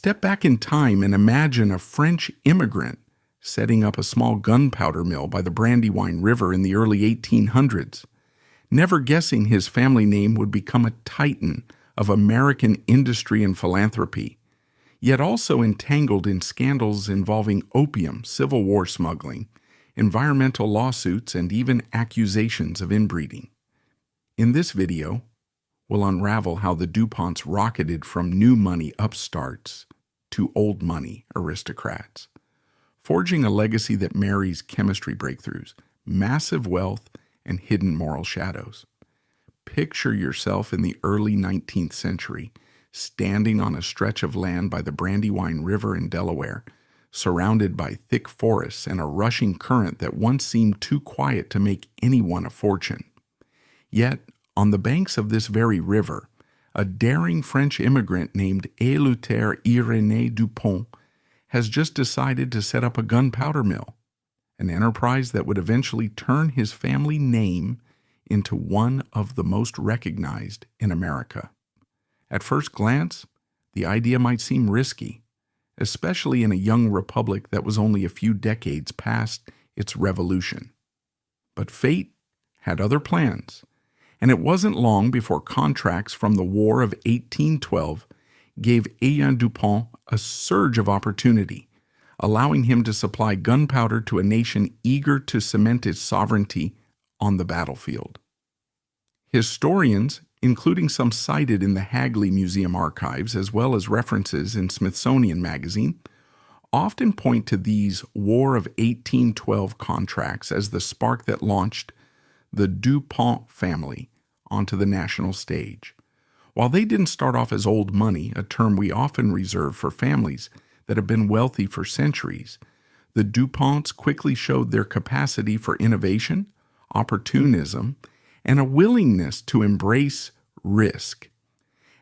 Step back in time and imagine a French immigrant setting up a small gunpowder mill by the Brandywine River in the early 1800s, never guessing his family name would become a titan of American industry and philanthropy, yet also entangled in scandals involving opium, Civil War smuggling, environmental lawsuits, and even accusations of inbreeding. In this video, we'll unravel how the DuPonts rocketed from new money upstarts to old money aristocrats, forging a legacy that marries chemistry breakthroughs, massive wealth, and hidden moral shadows. Picture yourself in the early 19th century, standing on a stretch of land by the Brandywine River in Delaware, surrounded by thick forests and a rushing current that once seemed too quiet to make anyone a fortune. Yet, on the banks of this very river, a daring French immigrant named Eleuthère Irénée Dupont has just decided to set up a gunpowder mill, an enterprise that would eventually turn his family name into one of the most recognized in America. At first glance, the idea might seem risky, especially in a young republic that was only a few decades past its revolution. But fate had other plans, and it wasn't long before contracts from the War of 1812 gave Étienne Dupont a surge of opportunity, allowing him to supply gunpowder to a nation eager to cement its sovereignty on the battlefield. Historians, including some cited in the Hagley Museum archives as well as references in Smithsonian Magazine, often point to these War of 1812 contracts as the spark that launched the DuPont family onto the national stage. While they didn't start off as old money, a term we often reserve for families that have been wealthy for centuries, the DuPonts quickly showed their capacity for innovation, opportunism, and a willingness to embrace risk.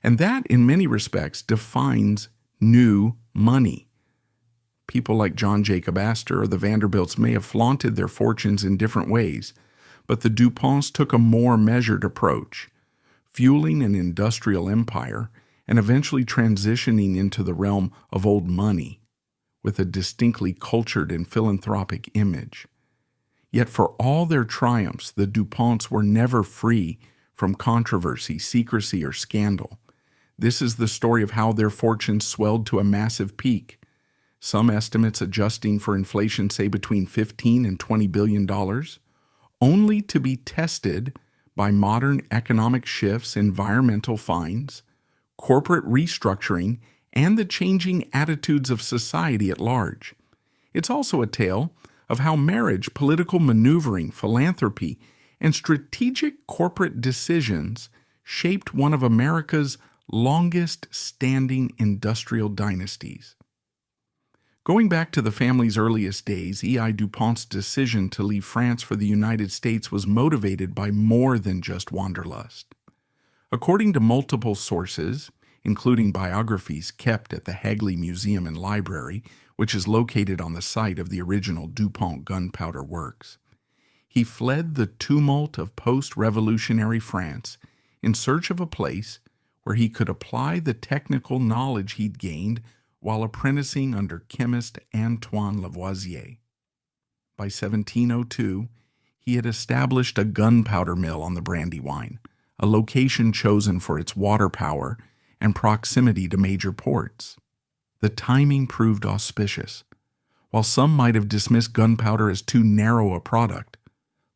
And that, in many respects, defines new money. People like John Jacob Astor or the Vanderbilts may have flaunted their fortunes in different ways, but the DuPonts took a more measured approach, fueling an industrial empire and eventually transitioning into the realm of old money with a distinctly cultured and philanthropic image. Yet for all their triumphs, the DuPonts were never free from controversy, secrecy, or scandal. This is the story of how their fortunes swelled to a massive peak. Some estimates adjusting for inflation say between $15 and $20 billion, only to be tested by modern economic shifts, environmental fines, corporate restructuring, and the changing attitudes of society at large. It's also a tale of how marriage, political maneuvering, philanthropy, and strategic corporate decisions shaped one of America's longest-standing industrial dynasties. Going back to the family's earliest days, E.I. DuPont's decision to leave France for the United States was motivated by more than just wanderlust. According to multiple sources, including biographies kept at the Hagley Museum and Library, which is located on the site of the original DuPont gunpowder works, he fled the tumult of post-revolutionary France in search of a place where he could apply the technical knowledge he'd gained while apprenticing under chemist Antoine Lavoisier. By 1702, he had established a gunpowder mill on the Brandywine, a location chosen for its water power and proximity to major ports. The timing proved auspicious. While some might have dismissed gunpowder as too narrow a product,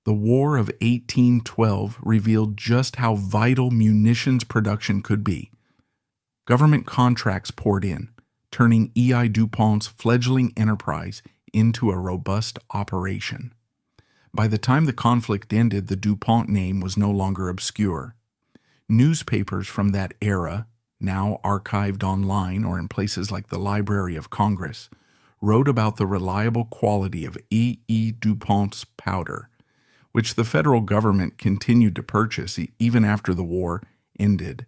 the War of 1812 revealed just how vital munitions production could be. Government contracts poured in, turning E.I. DuPont's fledgling enterprise into a robust operation. By the time the conflict ended, the DuPont name was no longer obscure. Newspapers from that era, now archived online or in places like the Library of Congress, wrote about the reliable quality of E.E. DuPont's powder, which the federal government continued to purchase even after the war ended.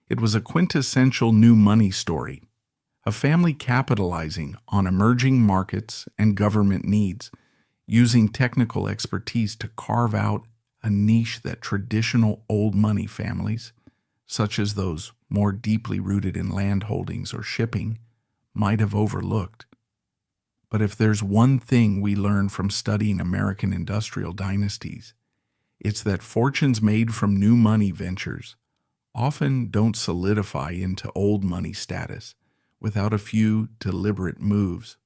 It was a quintessential new money story, a family capitalizing on emerging markets and government needs, using technical expertise to carve out a niche that traditional old money families, such as those more deeply rooted in land holdings or shipping, might have overlooked. But if there's one thing we learn from studying American industrial dynasties, it's that fortunes made from new money ventures often don't solidify into old money status without a few deliberate moves.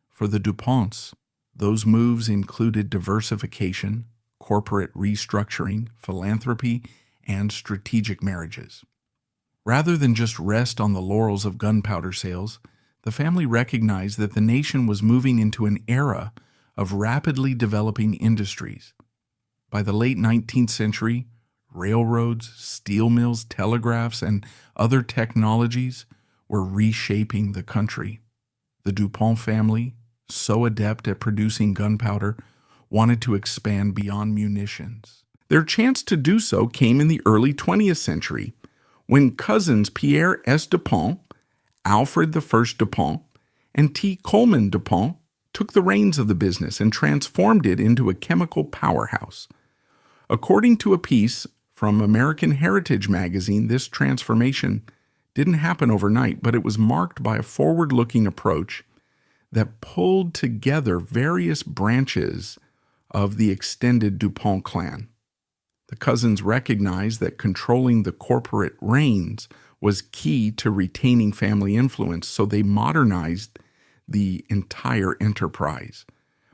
For the DuPonts, those moves included diversification, corporate restructuring, philanthropy, and strategic marriages. Rather than just rest on the laurels of gunpowder sales, the family recognized that the nation was moving into an era of rapidly developing industries. By the late 19th century, railroads, steel mills, telegraphs, and other technologies were reshaping the country. The DuPont family, so adept at producing gunpowder, wanted to expand beyond munitions. Their chance to do so came in the early 20th century, when cousins Pierre S. DuPont, Alfred I. DuPont, and T. Coleman DuPont took the reins of the business and transformed it into a chemical powerhouse. According to a piece from American Heritage magazine, this transformation didn't happen overnight, but it was marked by a forward-looking approach that pulled together various branches of the extended DuPont clan. The cousins recognized that controlling the corporate reins was key to retaining family influence, so they modernized the entire enterprise.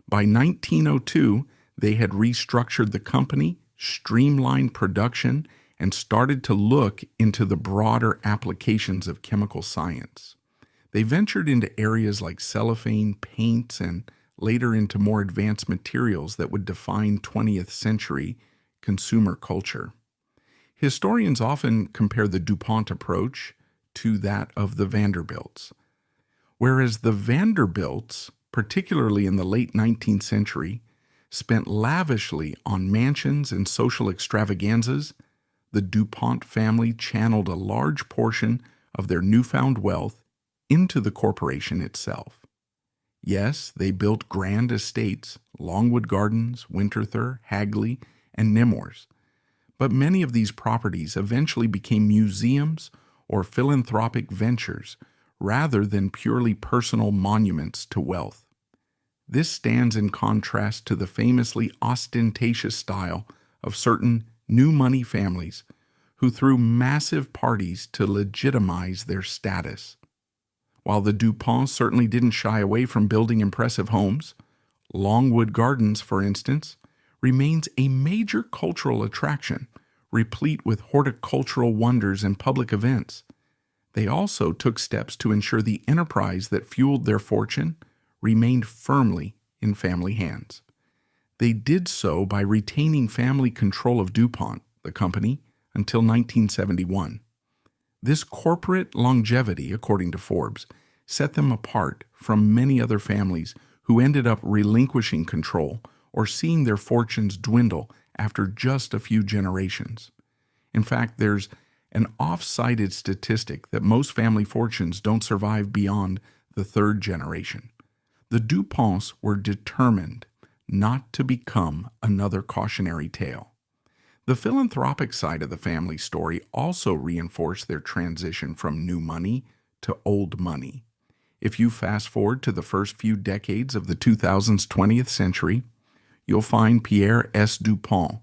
By 1902, they had restructured the company, streamlined production, and started to look into the broader applications of chemical science. They ventured into areas like cellophane, paints, and later into more advanced materials that would define 20th century consumer culture. Historians often compare the DuPont approach to that of the Vanderbilts. Whereas the Vanderbilts, particularly in the late 19th century, spent lavishly on mansions and social extravaganzas, the DuPont family channeled a large portion of their newfound wealth into the corporation itself. Yes, they built grand estates, Longwood Gardens, Winterthur, Hagley, and Nemours, but many of these properties eventually became museums or philanthropic ventures rather than purely personal monuments to wealth. This stands in contrast to the famously ostentatious style of certain new money families who threw massive parties to legitimize their status. While the DuPonts certainly didn't shy away from building impressive homes, Longwood Gardens, for instance, remains a major cultural attraction, replete with horticultural wonders and public events. They also took steps to ensure the enterprise that fueled their fortune remained firmly in family hands. They did so by retaining family control of DuPont, the company, until 1971. This corporate longevity, according to Forbes, set them apart from many other families who ended up relinquishing control or seeing their fortunes dwindle after just a few generations. In fact, there's an oft-cited statistic that most family fortunes don't survive beyond the third generation. The DuPonts were determined not to become another cautionary tale. The philanthropic side of the family story also reinforced their transition from new money to old money. If you fast forward to the first few decades of the 2000s 20th century, you'll find Pierre S. DuPont,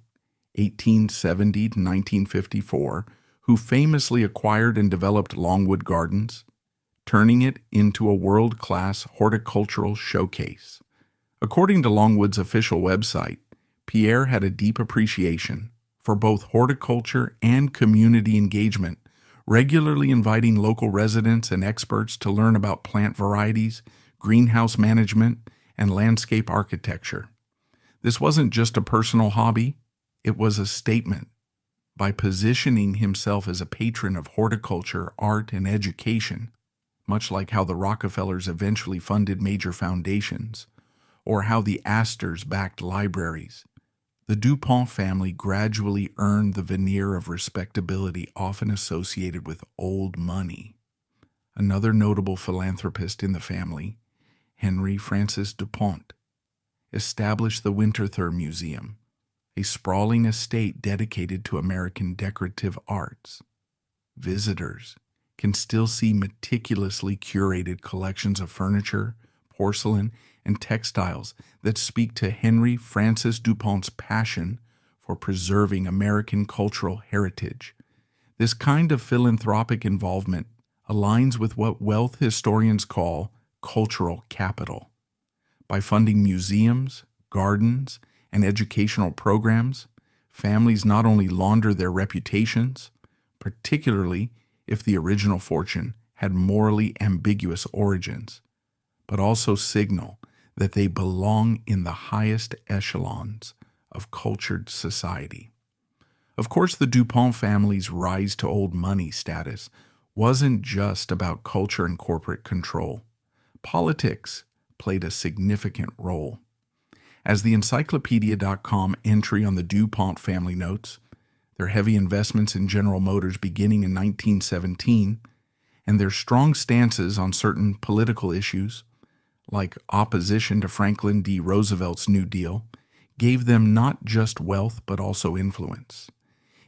1870 to 1954, who famously acquired and developed Longwood Gardens, turning it into a world-class horticultural showcase. According to Longwood's official website, Pierre had a deep appreciation for both horticulture and community engagement, regularly inviting local residents and experts to learn about plant varieties, greenhouse management, and landscape architecture. This wasn't just a personal hobby, it was a statement. By positioning himself as a patron of horticulture, art, and education, much like how the Rockefellers eventually funded major foundations, or how the Astors backed libraries, the DuPont family gradually earned the veneer of respectability often associated with old money. Another notable philanthropist in the family, Henry Francis DuPont, established the Winterthur Museum, a sprawling estate dedicated to American decorative arts. Visitors, can still see meticulously curated collections of furniture, porcelain, and textiles that speak to Henry Francis DuPont's passion for preserving American cultural heritage. This kind of philanthropic involvement aligns with what wealth historians call cultural capital. By funding museums, gardens, and educational programs, families not only launder their reputations, particularly if the original fortune had morally ambiguous origins, but also signal that they belong in the highest echelons of cultured society. Of course, the DuPont family's rise to old money status wasn't just about culture and corporate control. Politics played a significant role. As the Encyclopedia.com entry on the DuPont family notes, their heavy investments in General Motors beginning in 1917, and their strong stances on certain political issues, like opposition to Franklin D. Roosevelt's New Deal, gave them not just wealth but also influence.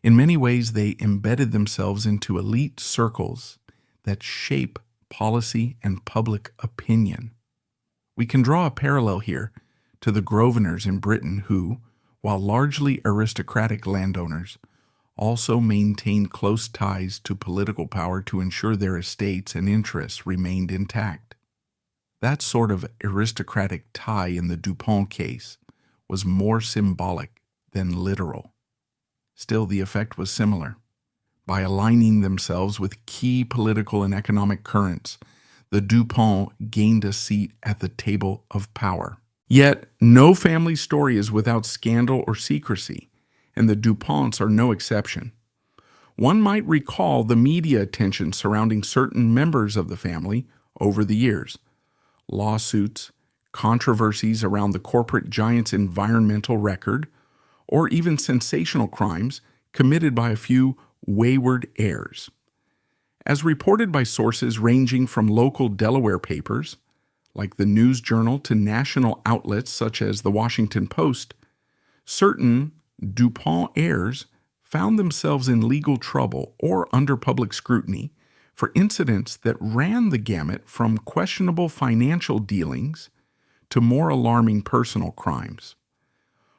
In many ways, they embedded themselves into elite circles that shape policy and public opinion. We can draw a parallel here to the Grosvenors in Britain who, while largely aristocratic landowners, also maintained close ties to political power to ensure their estates and interests remained intact. That sort of aristocratic tie in the DuPont case was more symbolic than literal. Still, the effect was similar. By aligning themselves with key political and economic currents, the DuPont gained a seat at the table of power. Yet, no family story is without scandal or secrecy, and the DuPonts are no exception. One might recall the media attention surrounding certain members of the family over the years. Lawsuits, controversies around the corporate giant's environmental record, or even sensational crimes committed by a few wayward heirs. As reported by sources ranging from local Delaware papers, like the News Journal, to national outlets such as the Washington Post, certain DuPont heirs found themselves in legal trouble or under public scrutiny for incidents that ran the gamut from questionable financial dealings to more alarming personal crimes.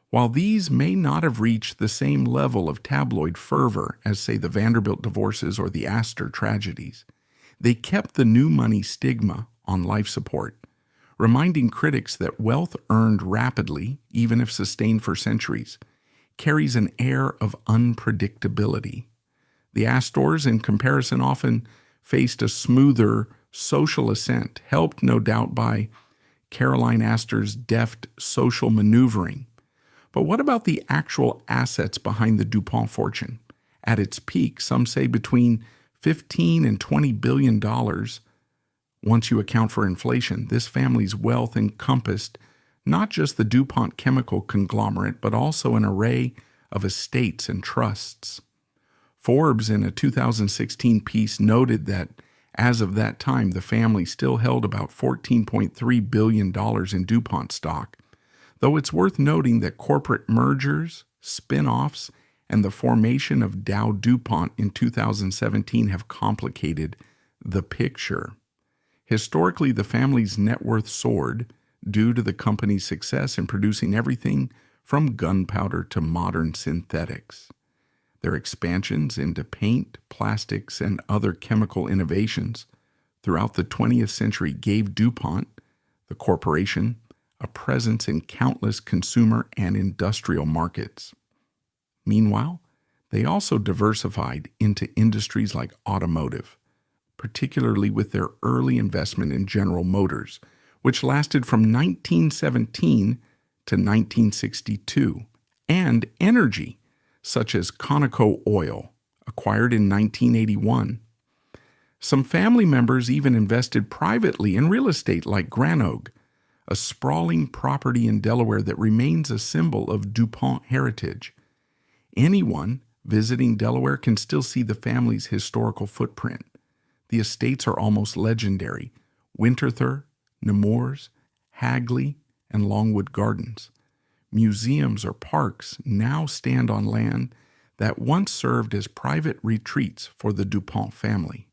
While these may not have reached the same level of tabloid fervor as, say, the Vanderbilt divorces or the Astor tragedies, they kept the new money stigma on life support, reminding critics that wealth earned rapidly, even if sustained for centuries, carries an air of unpredictability. The Astors, in comparison, often faced a smoother social ascent, helped no doubt by Caroline Astor's deft social maneuvering. But what about the actual assets behind the DuPont fortune? At its peak, some say between $15 and $20 billion. Once you account for inflation, this family's wealth encompassed not just the DuPont chemical conglomerate, but also an array of estates and trusts. Forbes, in a 2016 piece, noted that as of that time, the family still held about $14.3 billion in DuPont stock, though it's worth noting that corporate mergers, spin-offs, and the formation of Dow DuPont in 2017 have complicated the picture. Historically, the family's net worth soared due to the company's success in producing everything from gunpowder to modern synthetics. Their expansions into paint, plastics, and other chemical innovations throughout the 20th century gave DuPont, the corporation, a presence in countless consumer and industrial markets. Meanwhile, they also diversified into industries like automotive, particularly with their early investment in General Motors, which lasted from 1917 to 1962, and energy, such as Conoco Oil, acquired in 1981. Some family members even invested privately in real estate like Granogue, a sprawling property in Delaware that remains a symbol of DuPont heritage. Anyone visiting Delaware can still see the family's historical footprint. The estates are almost legendary: Winterthur, Nemours, Hagley, and Longwood Gardens. Museums or parks now stand on land that once served as private retreats for the DuPont family.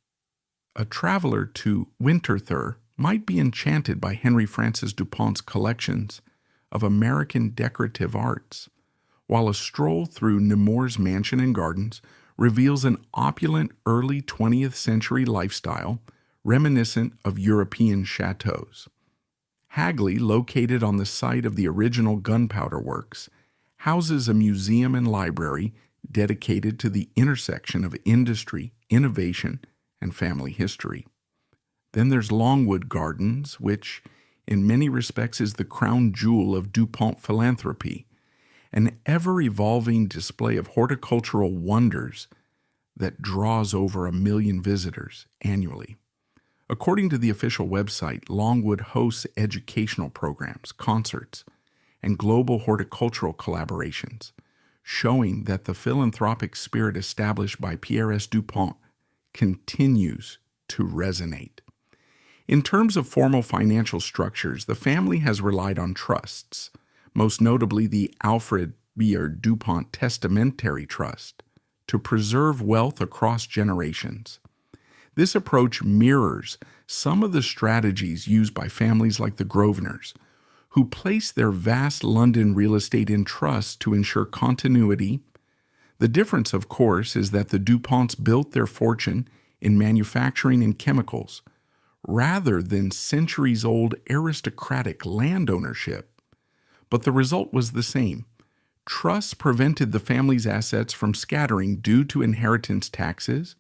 A traveler to Winterthur might be enchanted by Henry Francis DuPont's collections of American decorative arts, while a stroll through Nemours Mansion and Gardens reveals an opulent early 20th century lifestyle reminiscent of European chateaus. Hagley, located on the site of the original gunpowder works, houses a museum and library dedicated to the intersection of industry, innovation, and family history. Then there's Longwood Gardens, which in many respects is the crown jewel of DuPont philanthropy, an ever-evolving display of horticultural wonders that draws over 1 million visitors annually. According to the official website, Longwood hosts educational programs, concerts, and global horticultural collaborations, showing that the philanthropic spirit established by Pierre S. DuPont continues to resonate. In terms of formal financial structures, the family has relied on trusts, most notably the Alfred Bayard DuPont Testamentary Trust, to preserve wealth across generations. This approach mirrors some of the strategies used by families like the Grosvenors, who place their vast London real estate in trusts to ensure continuity. The difference, of course, is that the DuPonts built their fortune in manufacturing and chemicals, rather than centuries-old aristocratic land ownership. But the result was the same. Trusts prevented the family's assets from scattering due to inheritance taxes,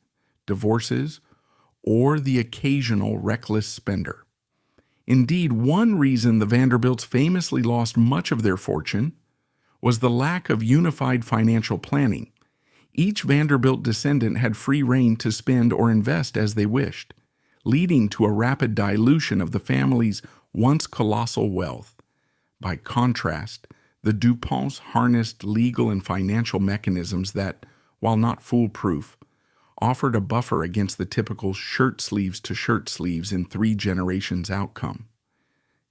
divorces, or the occasional reckless spender. Indeed, one reason the Vanderbilts famously lost much of their fortune was the lack of unified financial planning. Each Vanderbilt descendant had free rein to spend or invest as they wished, leading to a rapid dilution of the family's once colossal wealth. By contrast, the DuPonts harnessed legal and financial mechanisms that, while not foolproof, offered a buffer against the typical shirt sleeves to shirt sleeves in 3 generations outcome.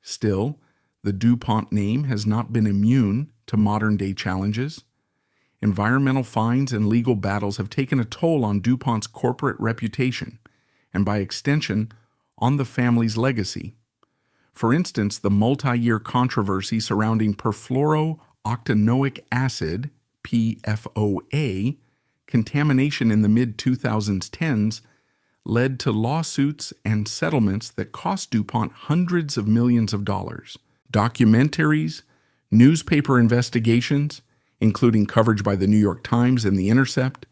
Still, the DuPont name has not been immune to modern-day challenges. Environmental fines and legal battles have taken a toll on DuPont's corporate reputation, and by extension, on the family's legacy. For instance, the multi-year controversy surrounding perfluorooctanoic acid, PFOA, contamination in the mid-2010s led to lawsuits and settlements that cost DuPont hundreds of millions of dollars. Documentaries, newspaper investigations, including coverage by the New York Times and The Intercept,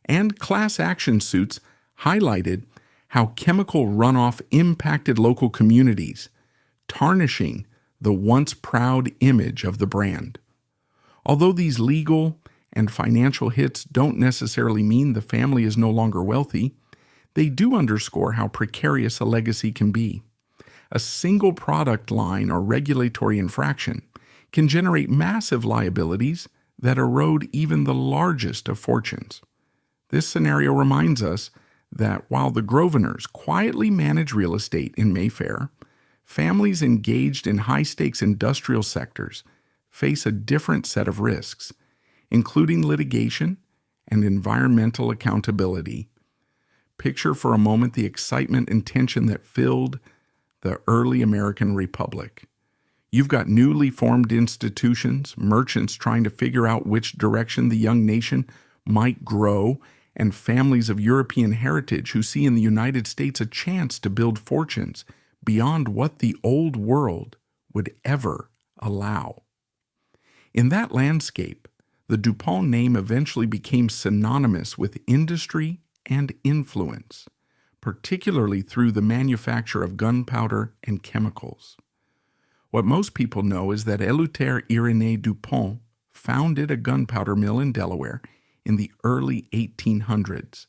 and class action suits highlighted how chemical runoff impacted local communities, tarnishing the once proud image of the brand. Although these legal and financial hits don't necessarily mean the family is no longer wealthy, they do underscore how precarious a legacy can be. A single product line or regulatory infraction can generate massive liabilities that erode even the largest of fortunes. This scenario reminds us that while the Grosvenors quietly manage real estate in Mayfair, families engaged in high-stakes industrial sectors face a different set of risks, including litigation and environmental accountability. Picture for a moment the excitement and tension that filled the early American Republic. You've got newly formed institutions, merchants trying to figure out which direction the young nation might grow, and families of European heritage who see in the United States a chance to build fortunes beyond what the old world would ever allow. In that landscape, the DuPont name eventually became synonymous with industry and influence, particularly through the manufacture of gunpowder and chemicals. What most people know is that Eleuthère Irénée DuPont founded a gunpowder mill in Delaware in the early 1800s,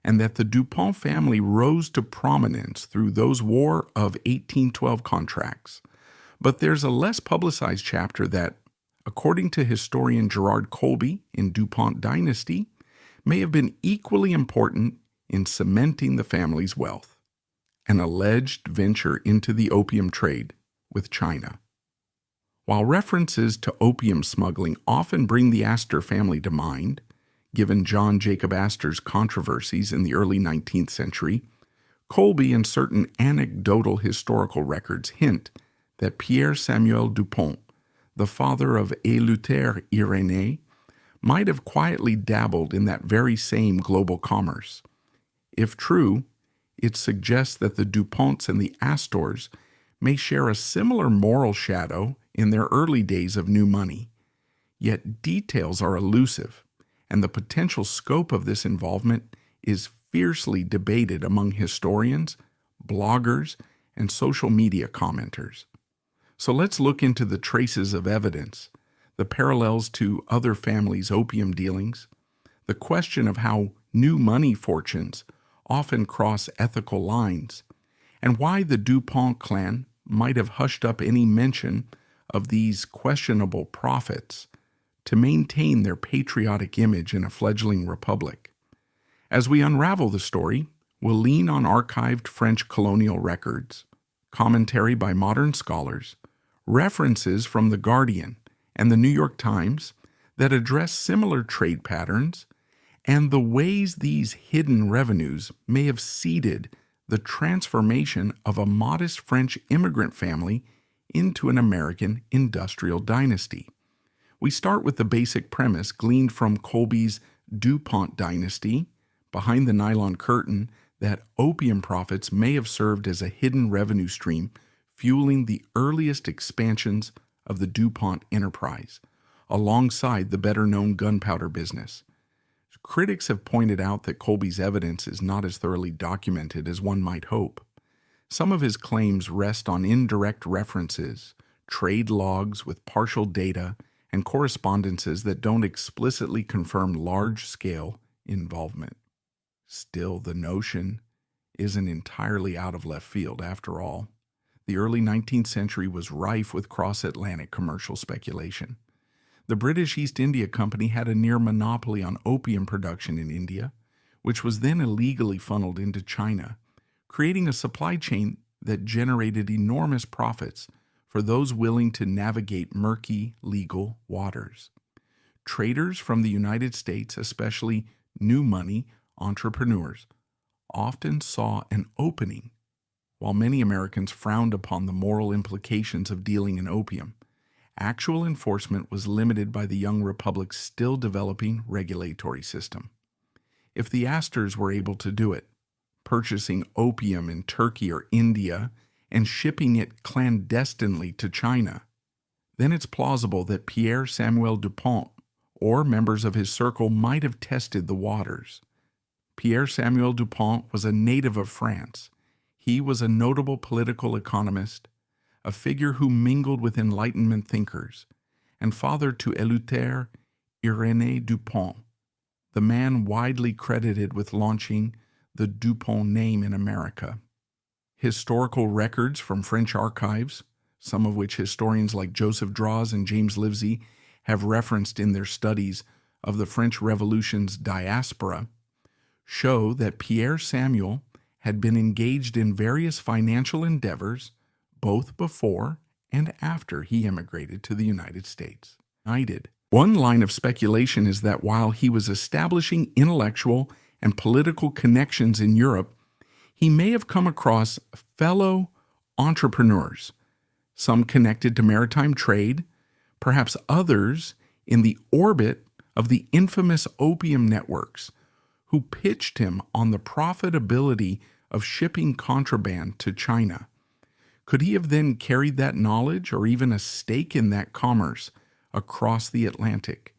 and that the DuPont family rose to prominence through those War of 1812 contracts. But there's a less publicized chapter that, according to historian Gerard Colby in DuPont Dynasty, may have been equally important in cementing the family's wealth: an alleged venture into the opium trade with China. While references to opium smuggling often bring the Astor family to mind, given John Jacob Astor's controversies in the early 19th century, Colby and certain anecdotal historical records hint that Pierre Samuel Dupont, the father of Eleuthère Irénée, might have quietly dabbled in that very same global commerce. If true, it suggests that the DuPonts and the Astors may share a similar moral shadow in their early days of new money. Yet details are elusive, and the potential scope of this involvement is fiercely debated among historians, bloggers, and social media commenters. So let's look into the traces of evidence, the parallels to other families' opium dealings, the question of how new money fortunes often cross ethical lines, and why the DuPont clan might have hushed up any mention of these questionable profits to maintain their patriotic image in a fledgling republic. As we unravel the story, we'll lean on archived French colonial records, commentary by modern scholars, references from The Guardian and the New York Times that address similar trade patterns, and the ways these hidden revenues may have seeded the transformation of a modest French immigrant family into an American industrial dynasty. We start with the basic premise gleaned from Colby's DuPont dynasty, behind the nylon curtain, that opium profits may have served as a hidden revenue stream fueling the earliest expansions of the DuPont enterprise, alongside the better-known gunpowder business. Critics have pointed out that Colby's evidence is not as thoroughly documented as one might hope. Some of his claims rest on indirect references, trade logs with partial data, and correspondences that don't explicitly confirm large-scale involvement. Still, the notion isn't entirely out of left field after all. The early 19th century was rife with cross-Atlantic commercial speculation. The British East India Company had a near monopoly on opium production in India, which was then illegally funneled into China, creating a supply chain that generated enormous profits for those willing to navigate murky legal waters. Traders from the United States, especially new money entrepreneurs, often saw an opening, while many Americans frowned upon the moral implications of dealing in opium. Actual enforcement was limited by the young republic's still developing regulatory system. If the Astors were able to do it, purchasing opium in Turkey or India and shipping it clandestinely to China, then it's plausible that Pierre Samuel Dupont or members of his circle might have tested the waters. Pierre Samuel Dupont was a native of France. He was a notable political economist, a figure who mingled with Enlightenment thinkers, and father to Eleuthère Irénée Dupont, the man widely credited with launching the Dupont name in America. Historical records from French archives, some of which historians like Joseph Draws and James Livesey have referenced in their studies of the French Revolution's diaspora, show that Pierre Samuel had been engaged in various financial endeavors both before and after he immigrated to the United States. One line of speculation is that while he was establishing intellectual and political connections in Europe, he may have come across fellow entrepreneurs, some connected to maritime trade, perhaps others in the orbit of the infamous opium networks, who pitched him on the profitability of shipping contraband to China. Could he have then carried that knowledge or even a stake in that commerce across the Atlantic?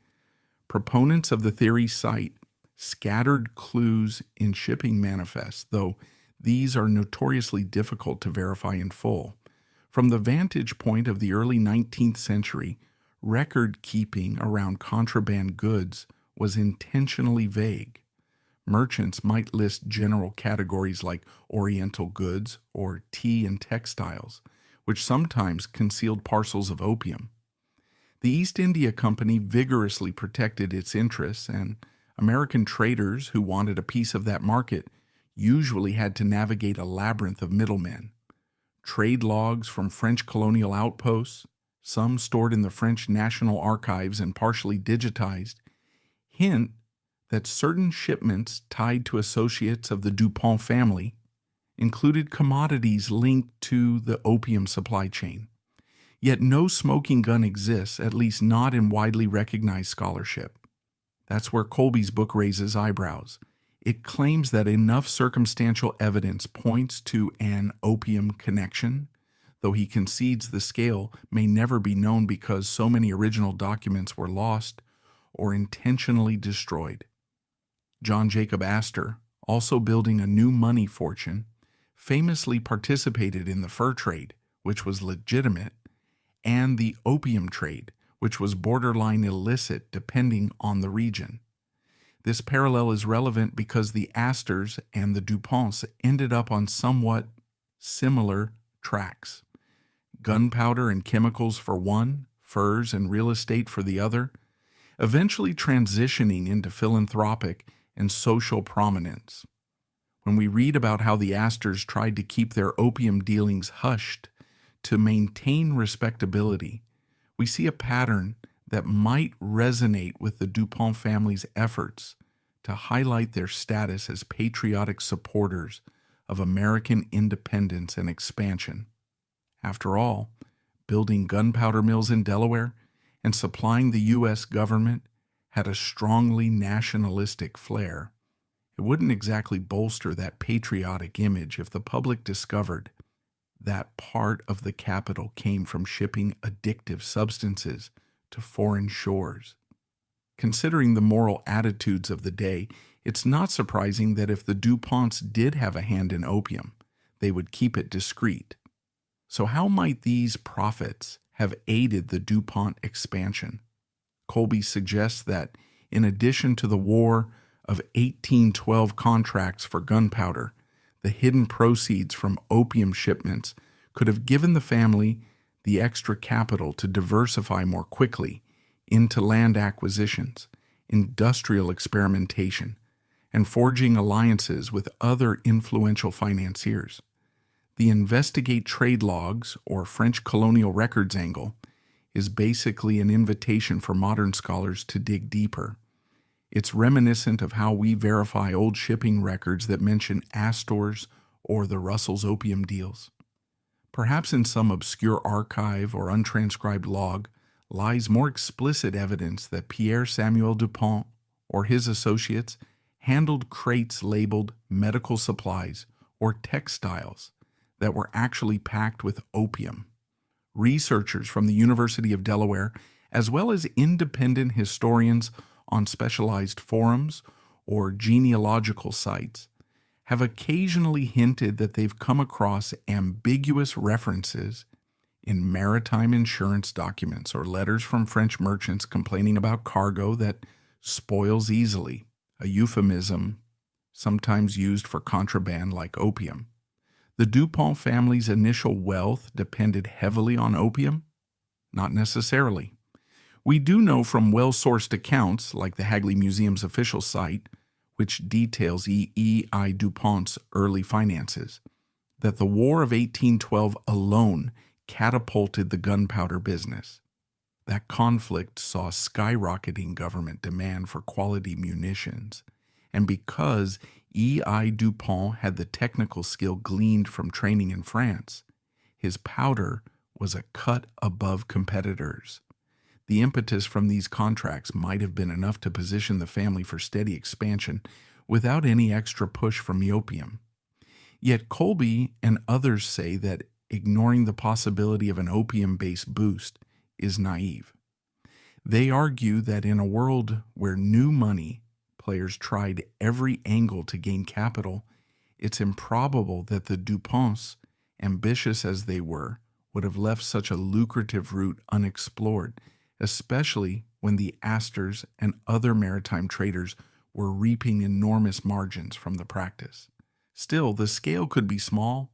Proponents of the theory cite scattered clues in shipping manifests, though these are notoriously difficult to verify in full. From the vantage point of the early 19th century, record keeping around contraband goods was intentionally vague. Merchants might list general categories like Oriental goods or tea and textiles, which sometimes concealed parcels of opium. The East India Company vigorously protected its interests, and American traders who wanted a piece of that market usually had to navigate a labyrinth of middlemen. Trade logs from French colonial outposts, some stored in the French National Archives and partially digitized, hint that certain shipments tied to associates of the Dupont family, included commodities linked to the opium supply chain. Yet no smoking gun exists, at least not in widely recognized scholarship. That's where Colby's book raises eyebrows. It claims that enough circumstantial evidence points to an opium connection, though he concedes the scale may never be known because so many original documents were lost or intentionally destroyed. John Jacob Astor, also building a new money fortune, famously participated in the fur trade, which was legitimate, and the opium trade, which was borderline illicit depending on the region. This parallel is relevant because the Astors and the DuPonts ended up on somewhat similar tracks. Gunpowder and chemicals for one, furs and real estate for the other, eventually transitioning into philanthropic and social prominence. When we read about how the Astors tried to keep their opium dealings hushed to maintain respectability, we see a pattern that might resonate with the DuPont family's efforts to highlight their status as patriotic supporters of American independence and expansion. After all, building gunpowder mills in Delaware and supplying the U.S. government had a strongly nationalistic flair. It wouldn't exactly bolster that patriotic image if the public discovered that part of the capital came from shipping addictive substances to foreign shores. Considering the moral attitudes of the day, it's not surprising that if the DuPonts did have a hand in opium, they would keep it discreet. So how might these profits have aided the DuPont expansion? Colby suggests that in addition to the War of 1812 contracts for gunpowder, the hidden proceeds from opium shipments could have given the family the extra capital to diversify more quickly into land acquisitions, industrial experimentation, and forging alliances with other influential financiers. The Investigate Trade Logs, or French colonial records angle, is basically an invitation for modern scholars to dig deeper. It's reminiscent of how we verify old shipping records that mention Astor's or the Russell's opium deals. Perhaps in some obscure archive or untranscribed log lies more explicit evidence that Pierre Samuel Dupont or his associates handled crates labeled medical supplies or textiles that were actually packed with opium. Researchers from the University of Delaware, as well as independent historians on specialized forums or genealogical sites, have occasionally hinted that they've come across ambiguous references in maritime insurance documents or letters from French merchants complaining about cargo that spoils easily, a euphemism sometimes used for contraband like opium. The DuPont family's initial wealth depended heavily on opium? Not necessarily. We do know from well-sourced accounts, like the Hagley Museum's official site, which details E.I. DuPont's early finances, that the War of 1812 alone catapulted the gunpowder business. That conflict saw skyrocketing government demand for quality munitions, and because E.I. DuPont had the technical skill gleaned from training in France, his powder was a cut above competitors. The impetus from these contracts might have been enough to position the family for steady expansion without any extra push from the opium. Yet Colby and others say that ignoring the possibility of an opium-based boost is naive. They argue that in a world where new money players tried every angle to gain capital, it's improbable that the DuPonts, ambitious as they were, would have left such a lucrative route unexplored, especially when the Astors and other maritime traders were reaping enormous margins from the practice. Still, the scale could be small,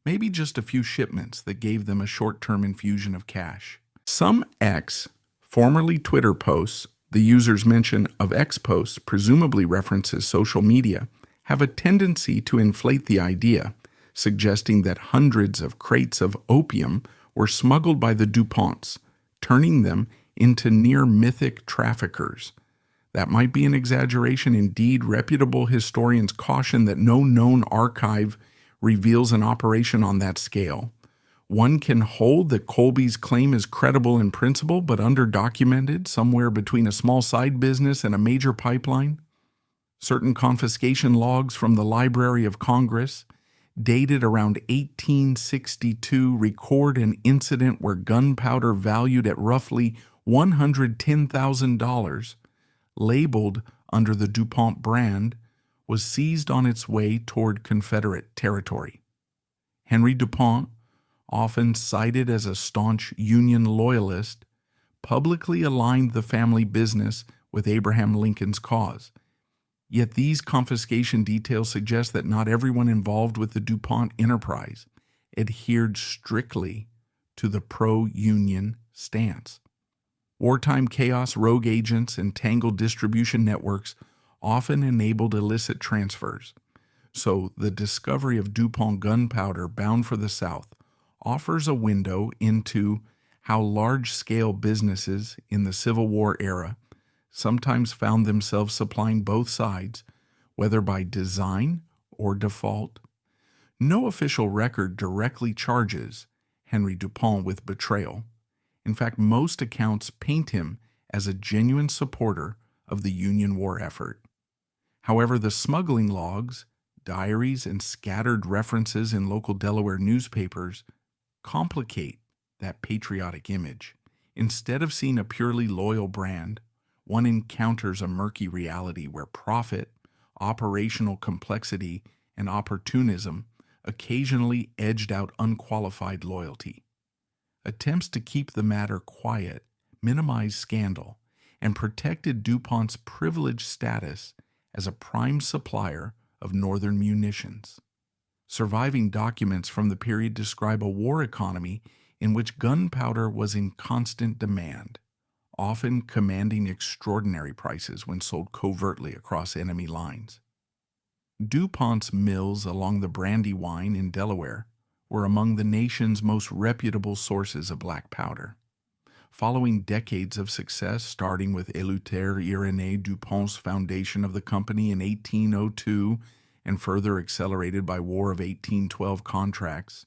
maybe just a few shipments that gave them a short-term infusion of cash. Some X, formerly Twitter posts, the user's mention of X posts presumably references social media, have a tendency to inflate the idea, suggesting that hundreds of crates of opium were smuggled by the DuPonts, turning them into near-mythic traffickers. That might be an exaggeration. Indeed, reputable historians caution that no known archive reveals an operation on that scale. One can hold that Colby's claim is credible in principle but underdocumented, somewhere between a small side business and a major pipeline. Certain confiscation logs from the Library of Congress, dated around 1862, record an incident where gunpowder valued at roughly $110,000, labeled under the DuPont brand, was seized on its way toward Confederate territory. Henry DuPont, often cited as a staunch Union loyalist, publicly aligned the family business with Abraham Lincoln's cause. Yet these confiscation details suggest that not everyone involved with the DuPont enterprise adhered strictly to the pro-Union stance. Wartime chaos, rogue agents, and tangled distribution networks often enabled illicit transfers. So the discovery of DuPont gunpowder bound for the South offers a window into how large-scale businesses in the Civil War era sometimes found themselves supplying both sides, whether by design or default. No official record directly charges Henry DuPont with betrayal. In fact, most accounts paint him as a genuine supporter of the Union war effort. However, the smuggling logs, diaries, and scattered references in local Delaware newspapers complicate that patriotic image. Instead of seeing a purely loyal brand, one encounters a murky reality where profit, operational complexity, and opportunism occasionally edged out unqualified loyalty. Attempts to keep the matter quiet minimized scandal and protected DuPont's privileged status as a prime supplier of Northern munitions. Surviving documents from the period describe a war economy in which gunpowder was in constant demand, often commanding extraordinary prices when sold covertly across enemy lines. DuPont's mills along the Brandywine in Delaware were among the nation's most reputable sources of black powder. Following decades of success, starting with Eleuthère-Irénée DuPont's foundation of the company in 1802 and further accelerated by War of 1812 contracts,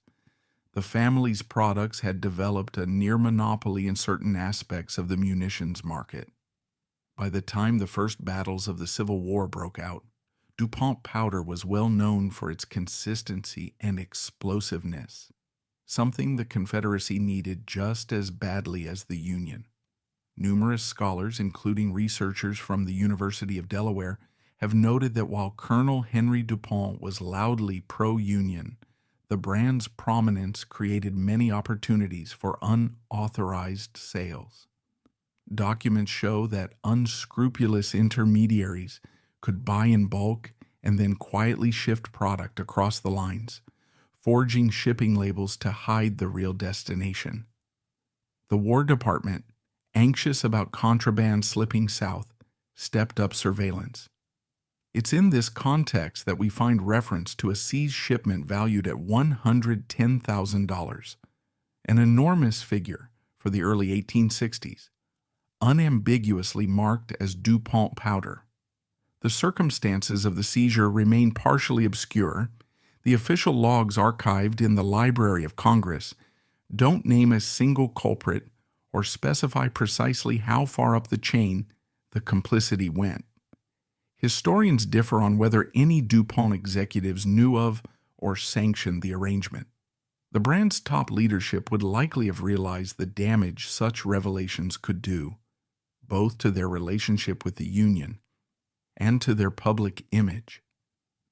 the family's products had developed a near monopoly in certain aspects of the munitions market. By the time the first battles of the Civil War broke out, DuPont powder was well known for its consistency and explosiveness, something the Confederacy needed just as badly as the Union. Numerous scholars, including researchers from the University of Delaware, have noted that while Colonel Henry DuPont was loudly pro-Union, the brand's prominence created many opportunities for unauthorized sales. Documents show that unscrupulous intermediaries could buy in bulk and then quietly shift product across the lines, forging shipping labels to hide the real destination. The War Department, anxious about contraband slipping south, stepped up surveillance. It's in this context that we find reference to a seized shipment valued at $110,000, an enormous figure for the early 1860s, unambiguously marked as DuPont powder. The circumstances of the seizure remain partially obscure. The official logs archived in the Library of Congress don't name a single culprit or specify precisely how far up the chain the complicity went. Historians differ on whether any DuPont executives knew of or sanctioned the arrangement. The brand's top leadership would likely have realized the damage such revelations could do, both to their relationship with the Union and to their public image.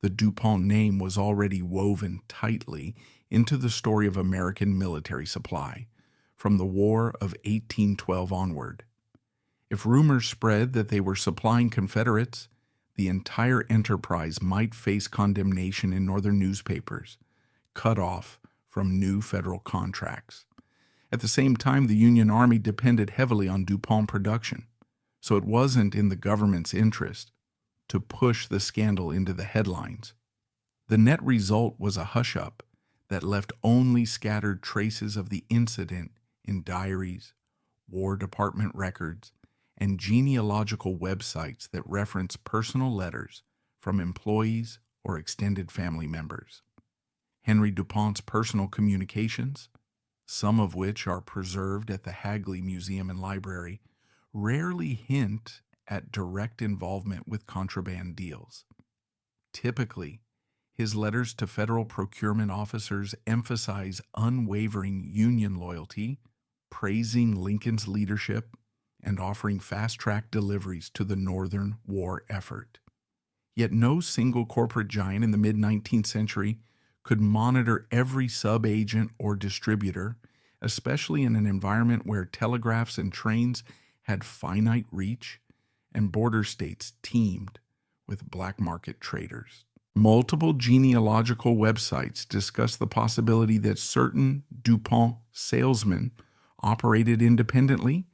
The DuPont name was already woven tightly into the story of American military supply, from the War of 1812 onward. If rumors spread that they were supplying Confederates, the entire enterprise might face condemnation in Northern newspapers, cut off from new federal contracts. At the same time, the Union Army depended heavily on DuPont production, so it wasn't in the government's interest to push the scandal into the headlines. The net result was a hush-up that left only scattered traces of the incident in diaries, War Department records, and genealogical websites that reference personal letters from employees or extended family members. Henry DuPont's personal communications, some of which are preserved at the Hagley Museum and Library, rarely hint at direct involvement with contraband deals. Typically, his letters to federal procurement officers emphasize unwavering Union loyalty, praising Lincoln's leadership, and offering fast-track deliveries to the Northern war effort. Yet no single corporate giant in the mid-19th century could monitor every sub-agent or distributor, especially in an environment where telegraphs and trains had finite reach and border states teemed with black market traders. Multiple genealogical websites discuss the possibility that certain DuPont salesmen operated independently,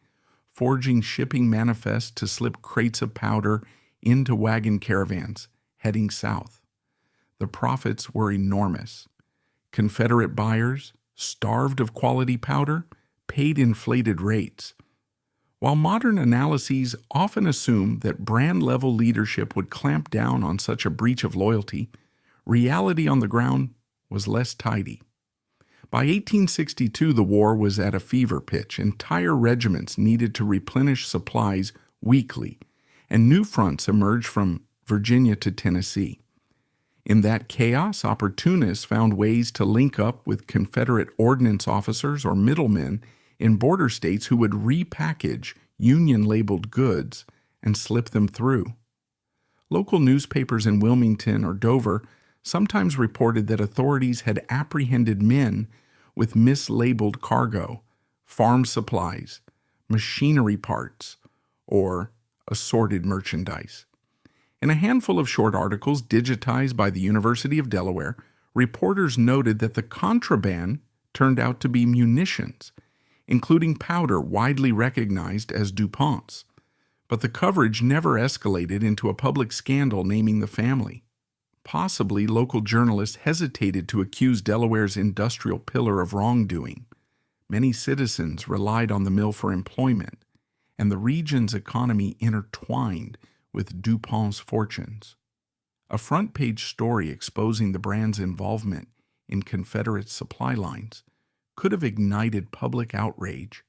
forging shipping manifests to slip crates of powder into wagon caravans heading south. The profits were enormous. Confederate buyers, starved of quality powder, paid inflated rates. While modern analyses often assume that brand-level leadership would clamp down on such a breach of loyalty, reality on the ground was less tidy. By 1862, the war was at a fever pitch. Entire regiments needed to replenish supplies weekly, and new fronts emerged from Virginia to Tennessee. In that chaos, opportunists found ways to link up with Confederate ordnance officers or middlemen in border states who would repackage Union-labeled goods and slip them through. Local newspapers in Wilmington or Dover sometimes reported that authorities had apprehended men with mislabeled cargo, farm supplies, machinery parts, or assorted merchandise. In a handful of short articles digitized by the University of Delaware, reporters noted that the contraband turned out to be munitions, including powder widely recognized as DuPont's. But the coverage never escalated into a public scandal naming the family. Possibly, local journalists hesitated to accuse Delaware's industrial pillar of wrongdoing. Many citizens relied on the mill for employment, and the region's economy intertwined with DuPont's fortunes. A front-page story exposing the brand's involvement in Confederate supply lines could have ignited public outrage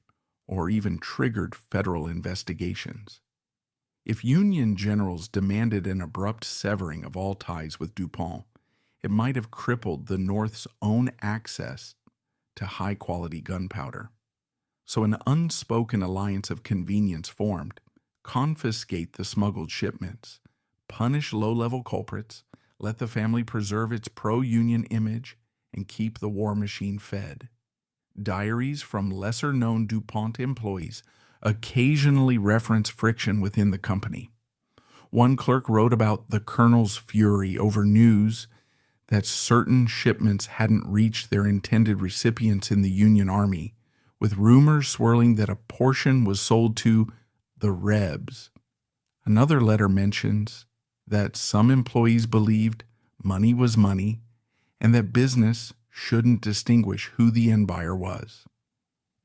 or even triggered federal investigations. If Union generals demanded an abrupt severing of all ties with DuPont, it might have crippled the North's own access to high-quality gunpowder. So an unspoken alliance of convenience formed: confiscate the smuggled shipments, punish low-level culprits, let the family preserve its pro-Union image, and keep the war machine fed. Diaries from lesser-known DuPont employees occasionally reference friction within the company. One clerk wrote about the colonel's fury over news that certain shipments hadn't reached their intended recipients in the Union Army, with rumors swirling that a portion was sold to the Rebs. Another letter mentions that some employees believed money was money and that business shouldn't distinguish who the end buyer was.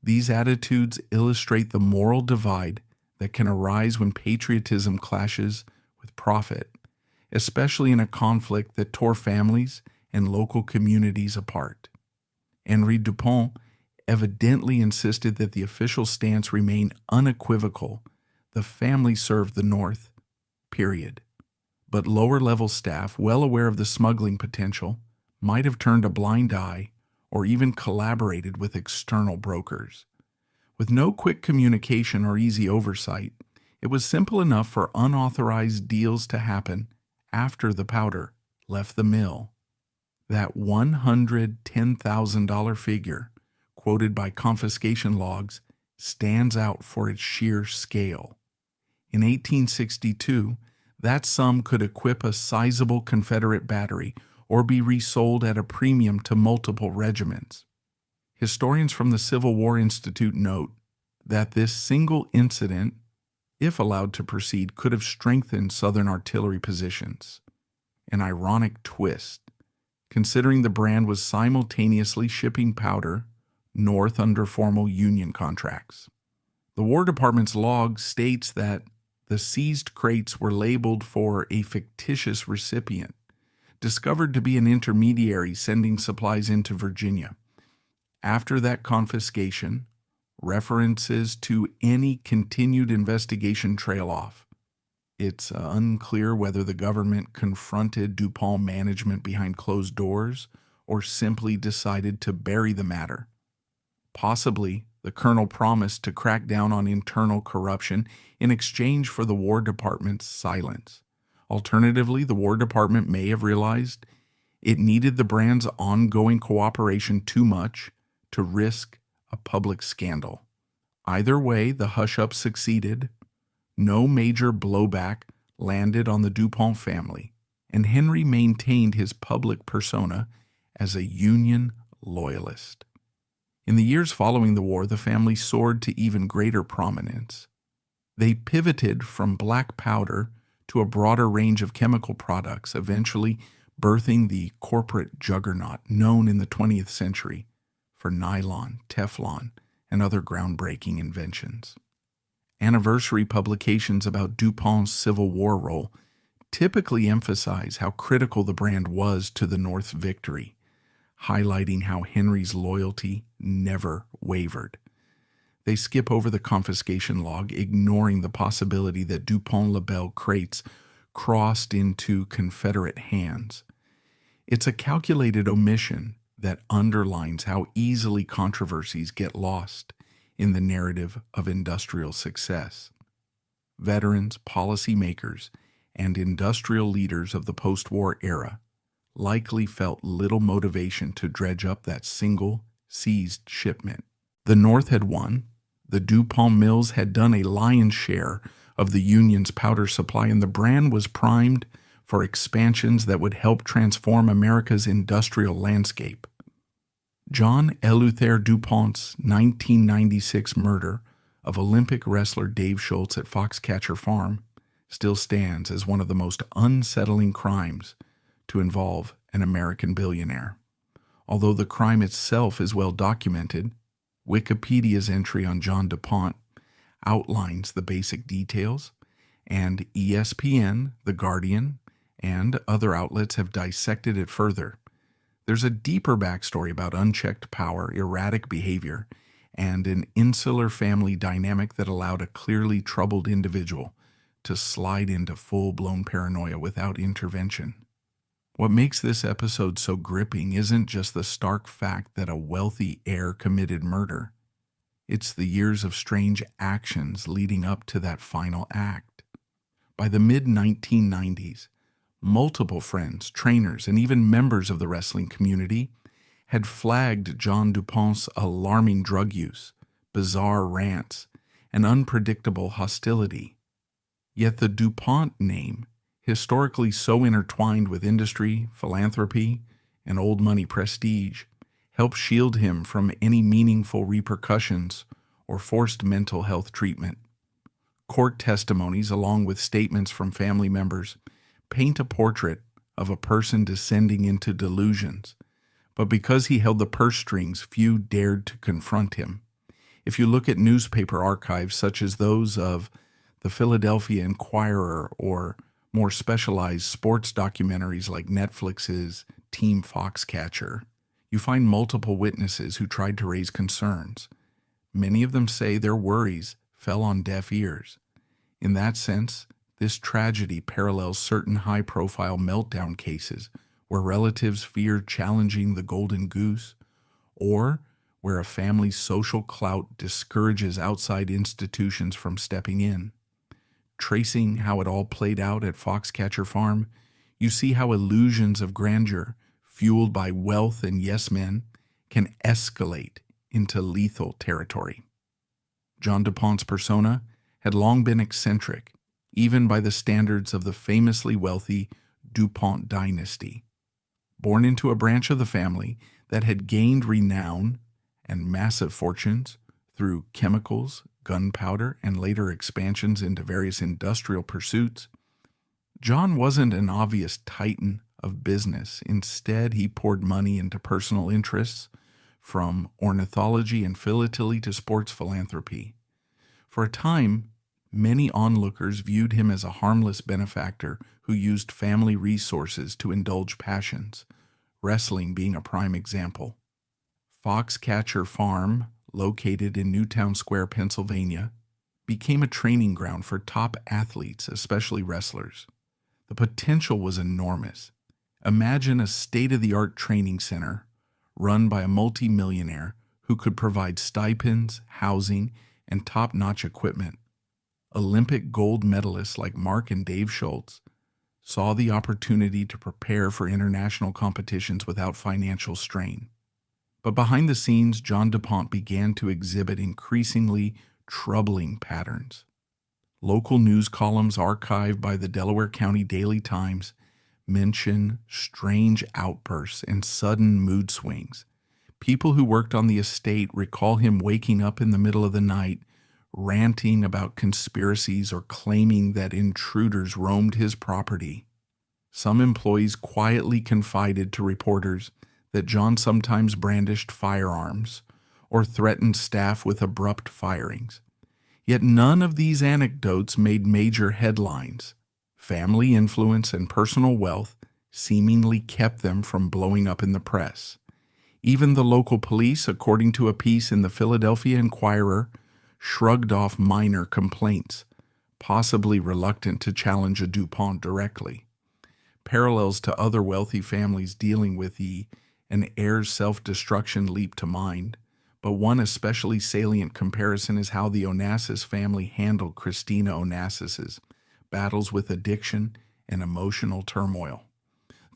These attitudes illustrate the moral divide that can arise when patriotism clashes with profit, especially in a conflict that tore families and local communities apart. Henry DuPont evidently insisted that the official stance remain unequivocal. The family served the North, period. But lower-level staff, well aware of the smuggling potential, might have turned a blind eye or even collaborated with external brokers. With no quick communication or easy oversight, it was simple enough for unauthorized deals to happen after the powder left the mill. That $110,000 figure, quoted by confiscation logs, stands out for its sheer scale. In 1862, that sum could equip a sizable Confederate battery or be resold at a premium to multiple regiments. Historians from the Civil War Institute note that this single incident, if allowed to proceed, could have strengthened Southern artillery positions. An ironic twist, considering the brand was simultaneously shipping powder north under formal Union contracts. The War Department's log states that the seized crates were labeled for a fictitious recipient, discovered to be an intermediary sending supplies into Virginia. After that confiscation, references to any continued investigation trail off. It's unclear whether the government confronted DuPont management behind closed doors or simply decided to bury the matter. Possibly, the colonel promised to crack down on internal corruption in exchange for the War Department's silence. Alternatively, the War Department may have realized it needed the brand's ongoing cooperation too much to risk a public scandal. Either way, the hush-up succeeded. No major blowback landed on the DuPont family, and Henry maintained his public persona as a Union loyalist. In the years following the war, the family soared to even greater prominence. They pivoted from black powder to a broader range of chemical products, eventually birthing the corporate juggernaut known in the 20th century for nylon, Teflon, and other groundbreaking inventions. Anniversary publications about DuPont's Civil War role typically emphasize how critical the brand was to the North's victory, highlighting how Henry's loyalty never wavered. They skip over the confiscation log, ignoring the possibility that DuPont Label crates crossed into Confederate hands. It's a calculated omission that underlines how easily controversies get lost in the narrative of industrial success. Veterans, policymakers, and industrial leaders of the post-war era likely felt little motivation to dredge up that single seized shipment. The North had won. The DuPont mills had done a lion's share of the Union's powder supply, and the brand was primed for expansions that would help transform America's industrial landscape. John Eleuthère DuPont's 1996 murder of Olympic wrestler Dave Schultz at Foxcatcher Farm still stands as one of the most unsettling crimes to involve an American billionaire. Although the crime itself is well documented, Wikipedia's entry on John DuPont outlines the basic details, and ESPN, The Guardian, and other outlets have dissected it further. There's a deeper backstory about unchecked power, erratic behavior, and an insular family dynamic that allowed a clearly troubled individual to slide into full-blown paranoia without intervention. What makes this episode so gripping isn't just the stark fact that a wealthy heir committed murder. It's the years of strange actions leading up to that final act. By the mid-1990s, multiple friends, trainers, and even members of the wrestling community had flagged John DuPont's alarming drug use, bizarre rants, and unpredictable hostility. Yet the DuPont name, historically so intertwined with industry, philanthropy, and old money prestige, helped shield him from any meaningful repercussions or forced mental health treatment. Court testimonies, along with statements from family members, paint a portrait of a person descending into delusions, but because he held the purse strings, few dared to confront him. If you look at newspaper archives such as those of the Philadelphia Inquirer or more specialized sports documentaries like Netflix's Team Foxcatcher, you find multiple witnesses who tried to raise concerns. Many of them say their worries fell on deaf ears. In that sense, this tragedy parallels certain high-profile meltdown cases where relatives fear challenging the golden goose, or where a family's social clout discourages outside institutions from stepping in. Tracing how it all played out at Foxcatcher Farm, you see how illusions of grandeur, fueled by wealth and yes-men, can escalate into lethal territory. John DuPont's persona had long been eccentric, even by the standards of the famously wealthy DuPont dynasty. Born into a branch of the family that had gained renown and massive fortunes through chemicals, gunpowder, and later expansions into various industrial pursuits, John wasn't an obvious titan of business. Instead, he poured money into personal interests, from ornithology and philately to sports philanthropy. For a time, Many onlookers viewed him as a harmless benefactor who used family resources to indulge passions, wrestling being a prime example. Foxcatcher Farm, located in Newtown Square, Pennsylvania, became a training ground for top athletes, especially wrestlers. The potential was enormous. Imagine a state-of-the-art training center run by a multimillionaire who could provide stipends, housing, and top-notch equipment. Olympic gold medalists like Mark and Dave Schultz saw the opportunity to prepare for international competitions without financial strain. But behind the scenes, John DuPont began to exhibit increasingly troubling patterns. Local news columns archived by the Delaware County Daily Times mention strange outbursts and sudden mood swings. People who worked on the estate recall him waking up in the middle of the night, ranting about conspiracies or claiming that intruders roamed his property. Some employees quietly confided to reporters that John sometimes brandished firearms or threatened staff with abrupt firings. Yet none of these anecdotes made major headlines. Family influence and personal wealth seemingly kept them from blowing up in the press. Even the local police, according to a piece in the Philadelphia Inquirer, shrugged off minor complaints, possibly reluctant to challenge a DuPont directly. Parallels to other wealthy families dealing with an heir's self-destruction leap to mind, but one especially salient comparison is how the Onassis family handled Christina Onassis's battles with addiction and emotional turmoil.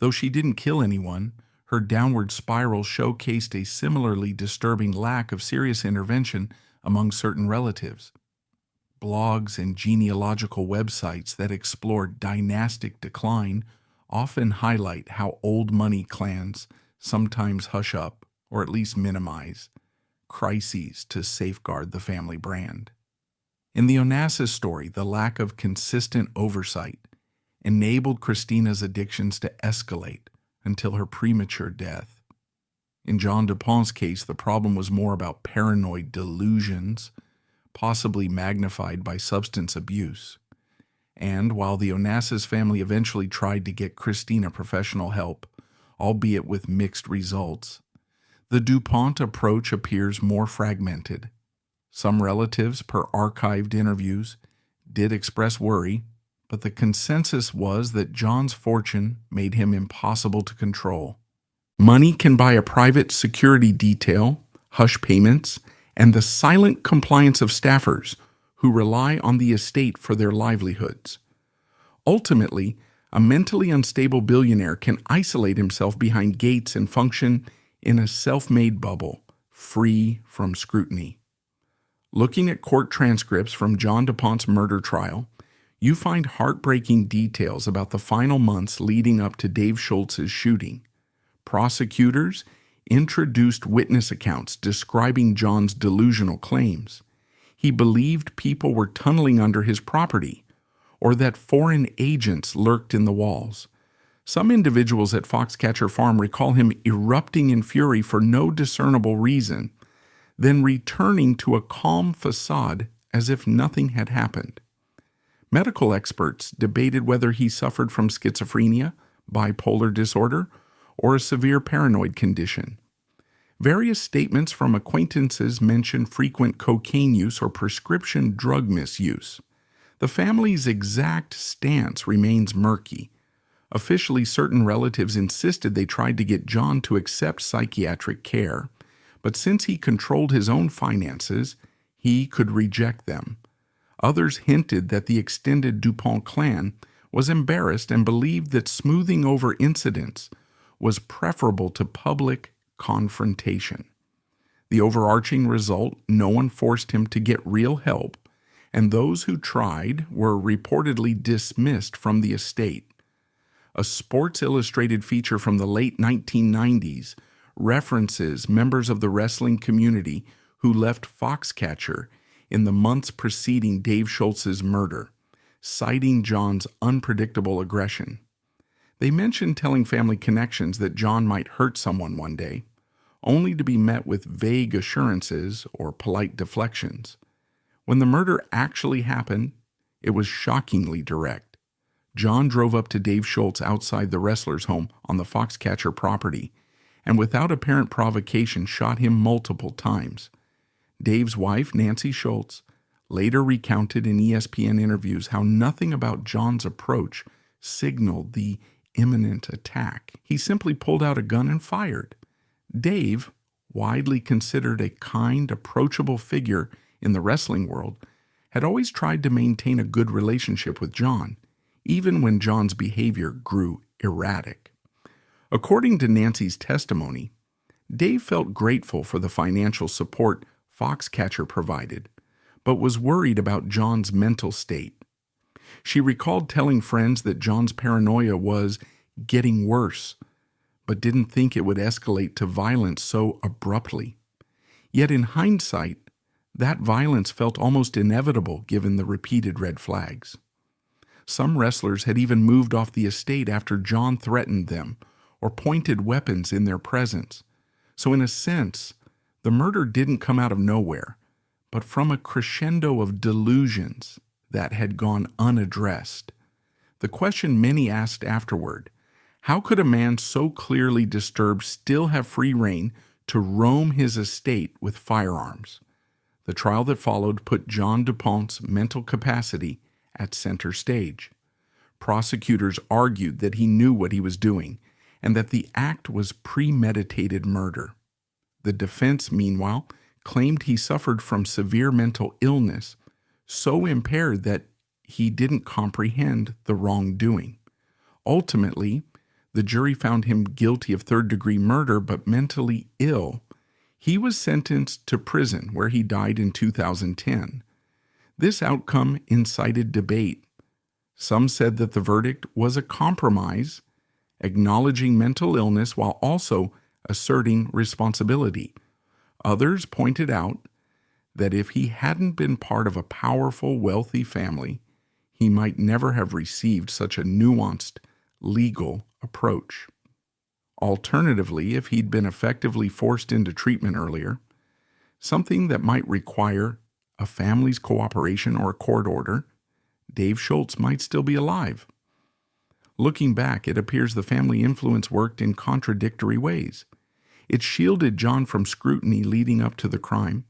Though she didn't kill anyone, her downward spiral showcased a similarly disturbing lack of serious intervention among certain relatives. Blogs and genealogical websites that explore dynastic decline often highlight how old money clans sometimes hush up, or at least minimize, crises to safeguard the family brand. In the Onassis story, the lack of consistent oversight enabled Christina's addictions to escalate until her premature death. In John DuPont's case, the problem was more about paranoid delusions, possibly magnified by substance abuse. And while the Onassis family eventually tried to get Christina professional help, albeit with mixed results, the DuPont approach appears more fragmented. Some relatives, per archived interviews, did express worry, but the consensus was that John's fortune made him impossible to control. Money can buy a private security detail, hush payments, and the silent compliance of staffers who rely on the estate for their livelihoods. Ultimately, a mentally unstable billionaire can isolate himself behind gates and function in a self-made bubble, free from scrutiny. Looking at court transcripts from John DuPont's murder trial, you find heartbreaking details about the final months leading up to Dave Schultz's shooting. Prosecutors introduced witness accounts describing John's delusional claims. He believed people were tunneling under his property, or that foreign agents lurked in the walls. Some individuals at Foxcatcher Farm recall him erupting in fury for no discernible reason, then returning to a calm facade as if nothing had happened. Medical experts debated whether he suffered from schizophrenia, bipolar disorder, or a severe paranoid condition. Various statements from acquaintances mention frequent cocaine use or prescription drug misuse. The family's exact stance remains murky. Officially, certain relatives insisted they tried to get John to accept psychiatric care, but since he controlled his own finances, he could reject them. Others hinted that the extended DuPont clan was embarrassed and believed that smoothing over incidents was preferable to public confrontation. The overarching result, no one forced him to get real help, and those who tried were reportedly dismissed from the estate. A Sports Illustrated feature from the late 1990s references members of the wrestling community who left Foxcatcher in the months preceding Dave Schultz's murder, citing John's unpredictable aggression. They mentioned telling family connections that John might hurt someone one day, only to be met with vague assurances or polite deflections. When the murder actually happened, It was shockingly direct. John drove up to Dave Schultz outside the wrestler's home on the Foxcatcher property and without apparent provocation shot him multiple times. Dave's wife, Nancy Schultz, later recounted in ESPN interviews how nothing about John's approach signaled the imminent attack. He simply pulled out a gun and fired. Dave, widely considered a kind, approachable figure in the wrestling world, had always tried to maintain a good relationship with John, even when John's behavior grew erratic. According to Nancy's testimony, Dave felt grateful for the financial support Foxcatcher provided, but was worried about John's mental state. She recalled telling friends that John's paranoia was getting worse, but didn't think it would escalate to violence so abruptly. Yet in hindsight, that violence felt almost inevitable given the repeated red flags. Some wrestlers had even moved off the estate after John threatened them or pointed weapons in their presence. So in a sense, the murder didn't come out of nowhere, but from a crescendo of delusions that had gone unaddressed. The question many asked afterward, how could a man so clearly disturbed still have free rein to roam his estate with firearms? The trial that followed put John DuPont's mental capacity at center stage. Prosecutors argued that he knew what he was doing and that the act was premeditated murder. The defense, meanwhile, claimed he suffered from severe mental illness, so impaired that he didn't comprehend the wrongdoing. Ultimately, the jury found him guilty of third-degree murder but mentally ill. He was sentenced to prison, where he died in 2010. This outcome incited debate. Some said that the verdict was a compromise, acknowledging mental illness while also asserting responsibility. Others pointed out that if he hadn't been part of a powerful, wealthy family, he might never have received such a nuanced legal approach. Alternatively, if he'd been effectively forced into treatment earlier, something that might require a family's cooperation or a court order, Dave Schultz might still be alive. Looking back, it appears the family influence worked in contradictory ways. It shielded John from scrutiny leading up to the crime,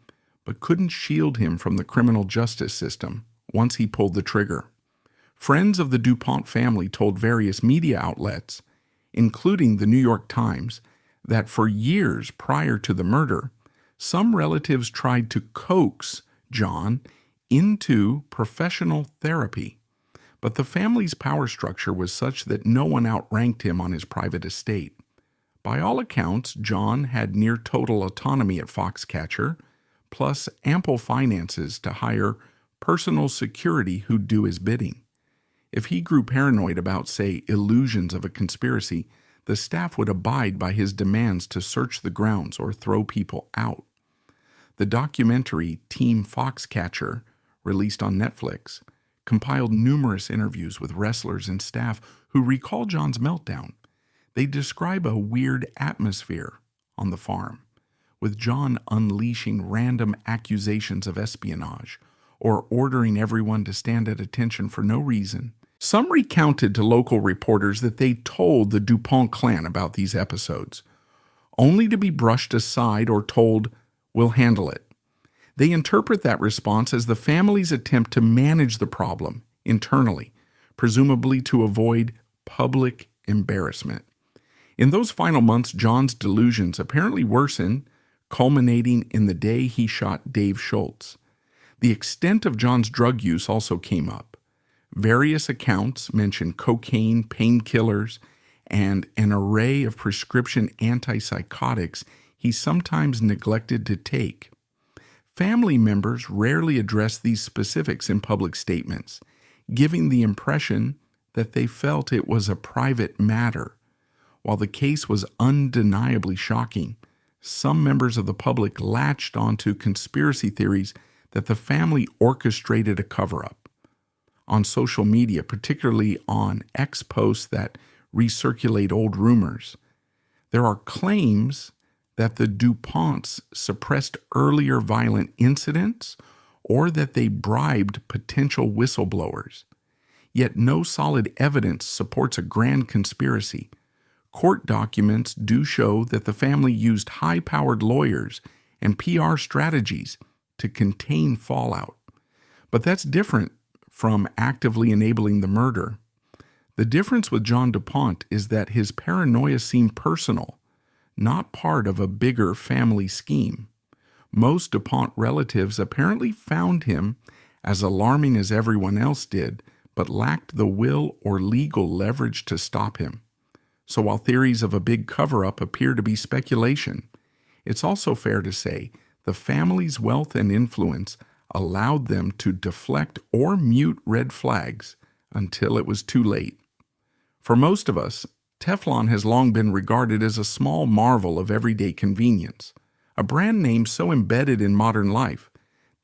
but couldn't shield him from the criminal justice system once he pulled the trigger. Friends of the DuPont family told various media outlets, including the New York Times, that for years prior to the murder, some relatives tried to coax John into professional therapy, but the family's power structure was such that no one outranked him on his private estate. By all accounts, John had near total autonomy at Foxcatcher, plus ample finances to hire personal security who'd do his bidding. If he grew paranoid about, say, illusions of a conspiracy, the staff would abide by his demands to search the grounds or throw people out. The documentary Team Foxcatcher, released on Netflix, compiled numerous interviews with wrestlers and staff who recall John's meltdown. They describe a weird atmosphere on the farm, with John unleashing random accusations of espionage or ordering everyone to stand at attention for no reason. Some recounted to local reporters that they told the DuPont clan about these episodes, only to be brushed aside or told, "We'll handle it." They interpret that response as the family's attempt to manage the problem internally, presumably to avoid public embarrassment. In those final months, John's delusions apparently worsened, culminating in the day he shot Dave Schultz. The extent of John's drug use also came up. Various accounts mention cocaine, painkillers, and an array of prescription antipsychotics he sometimes neglected to take. Family members rarely address these specifics in public statements, giving the impression that they felt it was a private matter. While the case was undeniably shocking, some members of the public latched onto conspiracy theories that the family orchestrated a cover-up. On social media, particularly on X posts that recirculate old rumors, there are claims that the DuPonts suppressed earlier violent incidents or that they bribed potential whistleblowers. Yet no solid evidence supports a grand conspiracy. Court documents do show that the family used high-powered lawyers and PR strategies to contain fallout. But that's different from actively enabling the murder. The difference with John DuPont is that his paranoia seemed personal, not part of a bigger family scheme. Most DuPont relatives apparently found him as alarming as everyone else did, but lacked the will or legal leverage to stop him. So while theories of a big cover-up appear to be speculation, it's also fair to say the family's wealth and influence allowed them to deflect or mute red flags until it was too late. For most of us, Teflon has long been regarded as a small marvel of everyday convenience, a brand name so embedded in modern life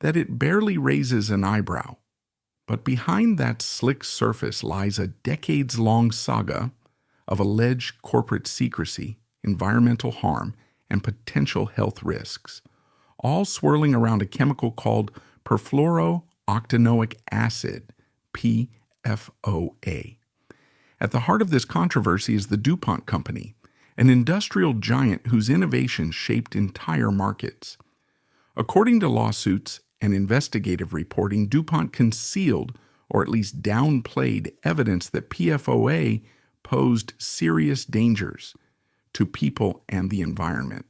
that it barely raises an eyebrow. But behind that slick surface lies a decades-long saga of alleged corporate secrecy, environmental harm, and potential health risks, all swirling around a chemical called perfluorooctanoic acid, PFOA. At the heart of this controversy is the DuPont Company, an industrial giant whose innovations shaped entire markets. According to lawsuits and investigative reporting, DuPont concealed or at least downplayed evidence that PFOA posed serious dangers to people and the environment.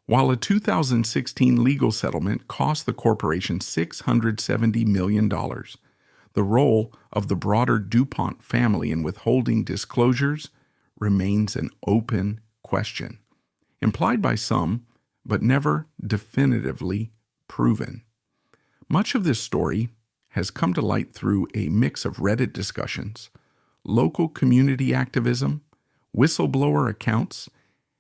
While a 2016 legal settlement cost the corporation $670 million, the role of the broader DuPont family in withholding disclosures remains an open question, implied by some, but never definitively proven. Much of this story has come to light through a mix of Reddit discussions, local community activism, whistleblower accounts,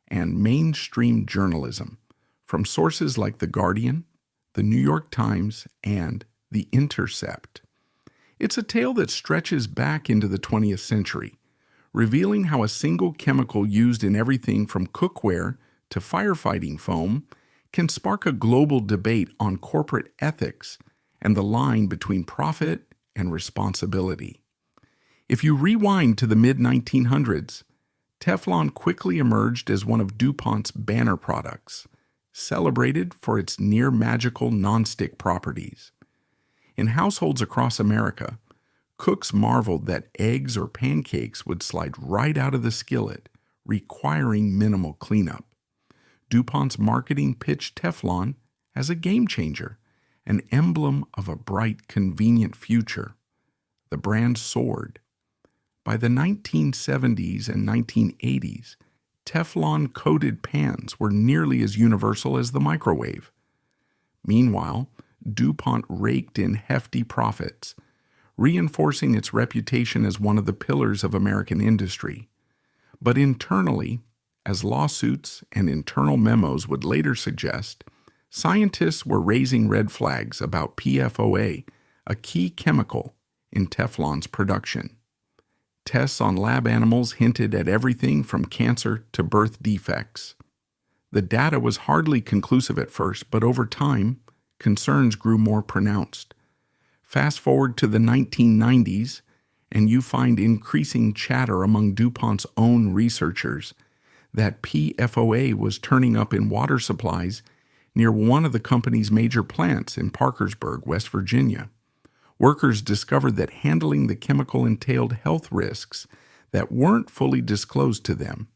and mainstream journalism from sources like The Guardian, The New York Times, and The Intercept. It's a tale that stretches back into the 20th century, revealing how a single chemical used in everything from cookware to firefighting foam can spark a global debate on corporate ethics and the line between profit and responsibility. If you rewind to the mid-1900s, Teflon quickly emerged as one of DuPont's banner products, celebrated for its near-magical nonstick properties. In households across America, cooks marveled that eggs or pancakes would slide right out of the skillet, requiring minimal cleanup. DuPont's marketing pitched Teflon as a game changer, an emblem of a bright, convenient future. The brand soared. By the 1970s and 1980s, Teflon-coated pans were nearly as universal as the microwave. Meanwhile, DuPont raked in hefty profits, reinforcing its reputation as one of the pillars of American industry. But internally, as lawsuits and internal memos would later suggest, scientists were raising red flags about PFOA, a key chemical in Teflon's production. Tests on lab animals hinted at everything from cancer to birth defects. The data was hardly conclusive at first, but over time, concerns grew more pronounced. Fast forward to the 1990s, and you find increasing chatter among DuPont's own researchers that PFOA was turning up in water supplies near one of the company's major plants in Parkersburg, West Virginia. Workers discovered that handling the chemical entailed health risks that weren't fully disclosed to them.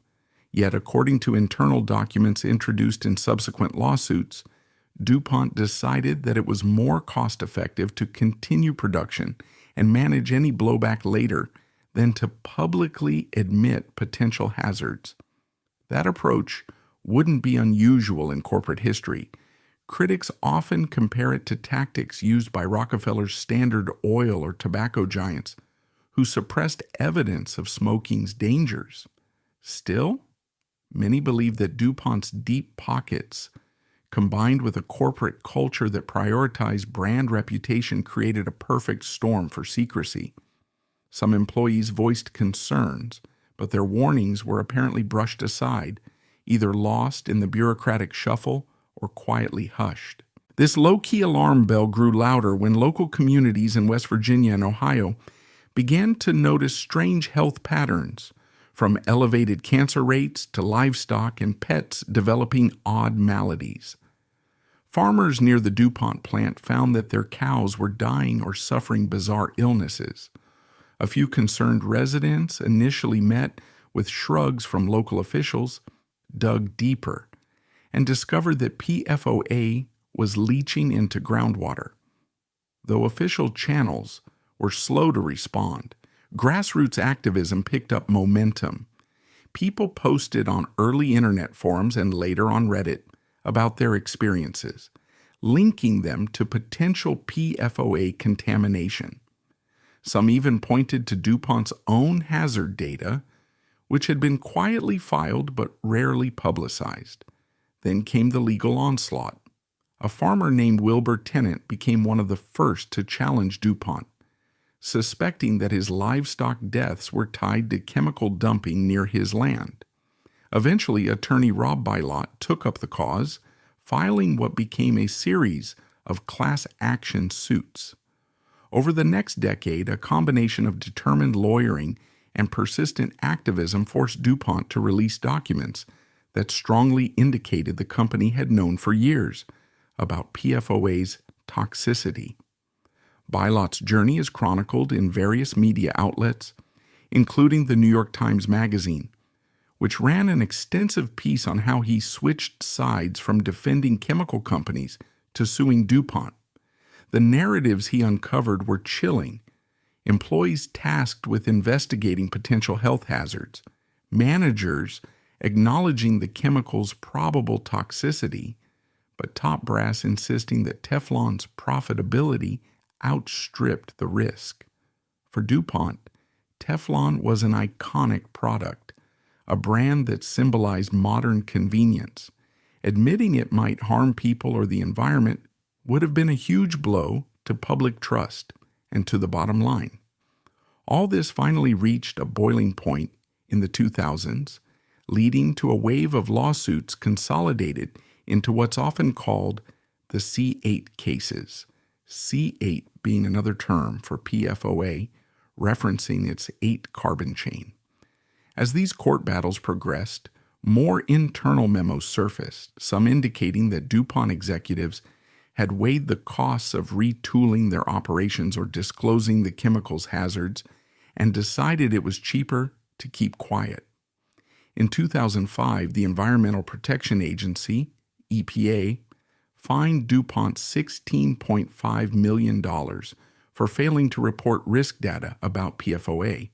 Yet, according to internal documents introduced in subsequent lawsuits, DuPont decided that it was more cost-effective to continue production and manage any blowback later than to publicly admit potential hazards. That approach wouldn't be unusual in corporate history. Critics often compare it to tactics used by Rockefeller's Standard Oil or tobacco giants, who suppressed evidence of smoking's dangers. Still, many believe that DuPont's deep pockets, combined with a corporate culture that prioritized brand reputation, created a perfect storm for secrecy. Some employees voiced concerns, but their warnings were apparently brushed aside, either lost in the bureaucratic shuffle or quietly hushed. This low-key alarm bell grew louder when local communities in West Virginia and Ohio began to notice strange health patterns, from elevated cancer rates to livestock and pets developing odd maladies. Farmers near the DuPont plant found that their cows were dying or suffering bizarre illnesses. A few concerned residents initially met with shrugs from local officials, dug deeper, and discovered that PFOA was leaching into groundwater. Though official channels were slow to respond, grassroots activism picked up momentum. People posted on early internet forums and later on Reddit about their experiences, linking them to potential PFOA contamination. Some even pointed to DuPont's own hazard data, which had been quietly filed but rarely publicized. Then came the legal onslaught. A farmer named Wilbur Tennant became one of the first to challenge DuPont, suspecting that his livestock deaths were tied to chemical dumping near his land. Eventually, attorney Rob Bilott took up the cause, filing what became a series of class action suits. Over the next decade, a combination of determined lawyering and persistent activism forced DuPont to release documents that strongly indicated the company had known for years about PFOA's toxicity. Bilott's journey is chronicled in various media outlets, including the New York Times Magazine, which ran an extensive piece on how he switched sides from defending chemical companies to suing DuPont. The narratives he uncovered were chilling. Employees tasked with investigating potential health hazards, managers acknowledging the chemical's probable toxicity, but top brass insisting that Teflon's profitability outstripped the risk. For DuPont, Teflon was an iconic product, a brand that symbolized modern convenience. Admitting it might harm people or the environment would have been a huge blow to public trust and to the bottom line. All this finally reached a boiling point in the 2000s, leading to a wave of lawsuits consolidated into what's often called the C8 cases, C8 being another term for PFOA, referencing its 8-carbon chain. As these court battles progressed, more internal memos surfaced, some indicating that DuPont executives had weighed the costs of retooling their operations or disclosing the chemical's hazards and decided it was cheaper to keep quiet. In 2005, the Environmental Protection Agency, EPA, fined DuPont $16.5 million for failing to report risk data about PFOA.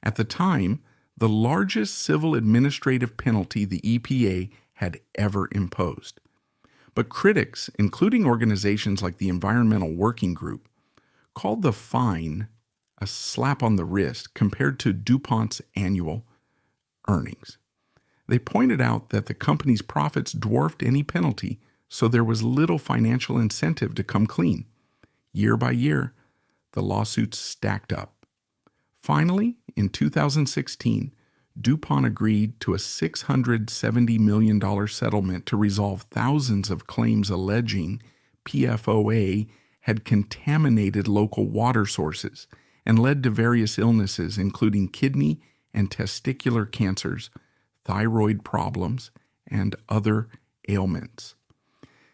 At the time, the largest civil administrative penalty the EPA had ever imposed. But critics, including organizations like the Environmental Working Group, called the fine a slap on the wrist compared to DuPont's annual earnings. They pointed out that the company's profits dwarfed any penalty, so there was little financial incentive to come clean. Year by year, the lawsuits stacked up. Finally, in 2016, DuPont agreed to a $670 million settlement to resolve thousands of claims alleging PFOA had contaminated local water sources and led to various illnesses, including kidney and testicular cancers, thyroid problems, and other ailments.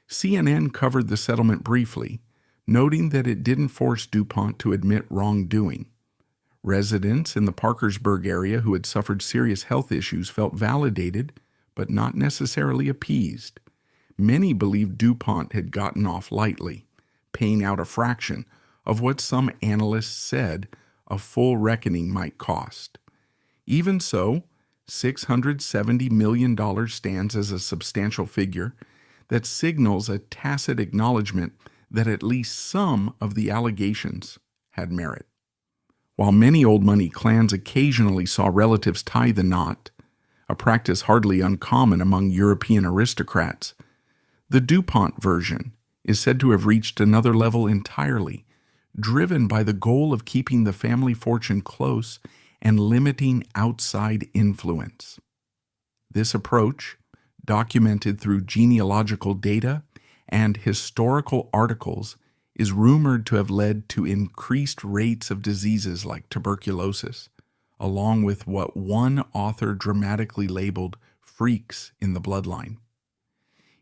CNN covered the settlement briefly, noting that it didn't force DuPont to admit wrongdoing. Residents in the Parkersburg area who had suffered serious health issues felt validated, but not necessarily appeased. Many believed DuPont had gotten off lightly, paying out a fraction of what some analysts said a full reckoning might cost. Even so, $670 million stands as a substantial figure that signals a tacit acknowledgement that at least some of the allegations had merit. While many old money clans occasionally saw relatives tie the knot, a practice hardly uncommon among European aristocrats, the DuPont version is said to have reached another level entirely, driven by the goal of keeping the family fortune close and limiting outside influence. This approach, documented through genealogical data and historical articles is rumored to have led to increased rates of diseases like tuberculosis, along with what one author dramatically labeled freaks in the bloodline.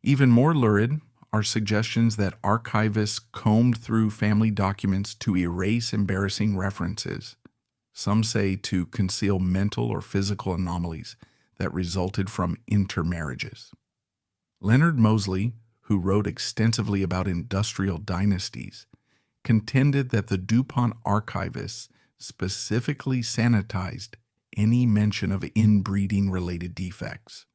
Even more lurid are suggestions that archivists combed through family documents to erase embarrassing references. Some say to conceal mental or physical anomalies that resulted from intermarriages. Leonard Mosley, who wrote extensively about industrial dynasties, contended that the DuPont archivists specifically sanitized any mention of inbreeding-related defects.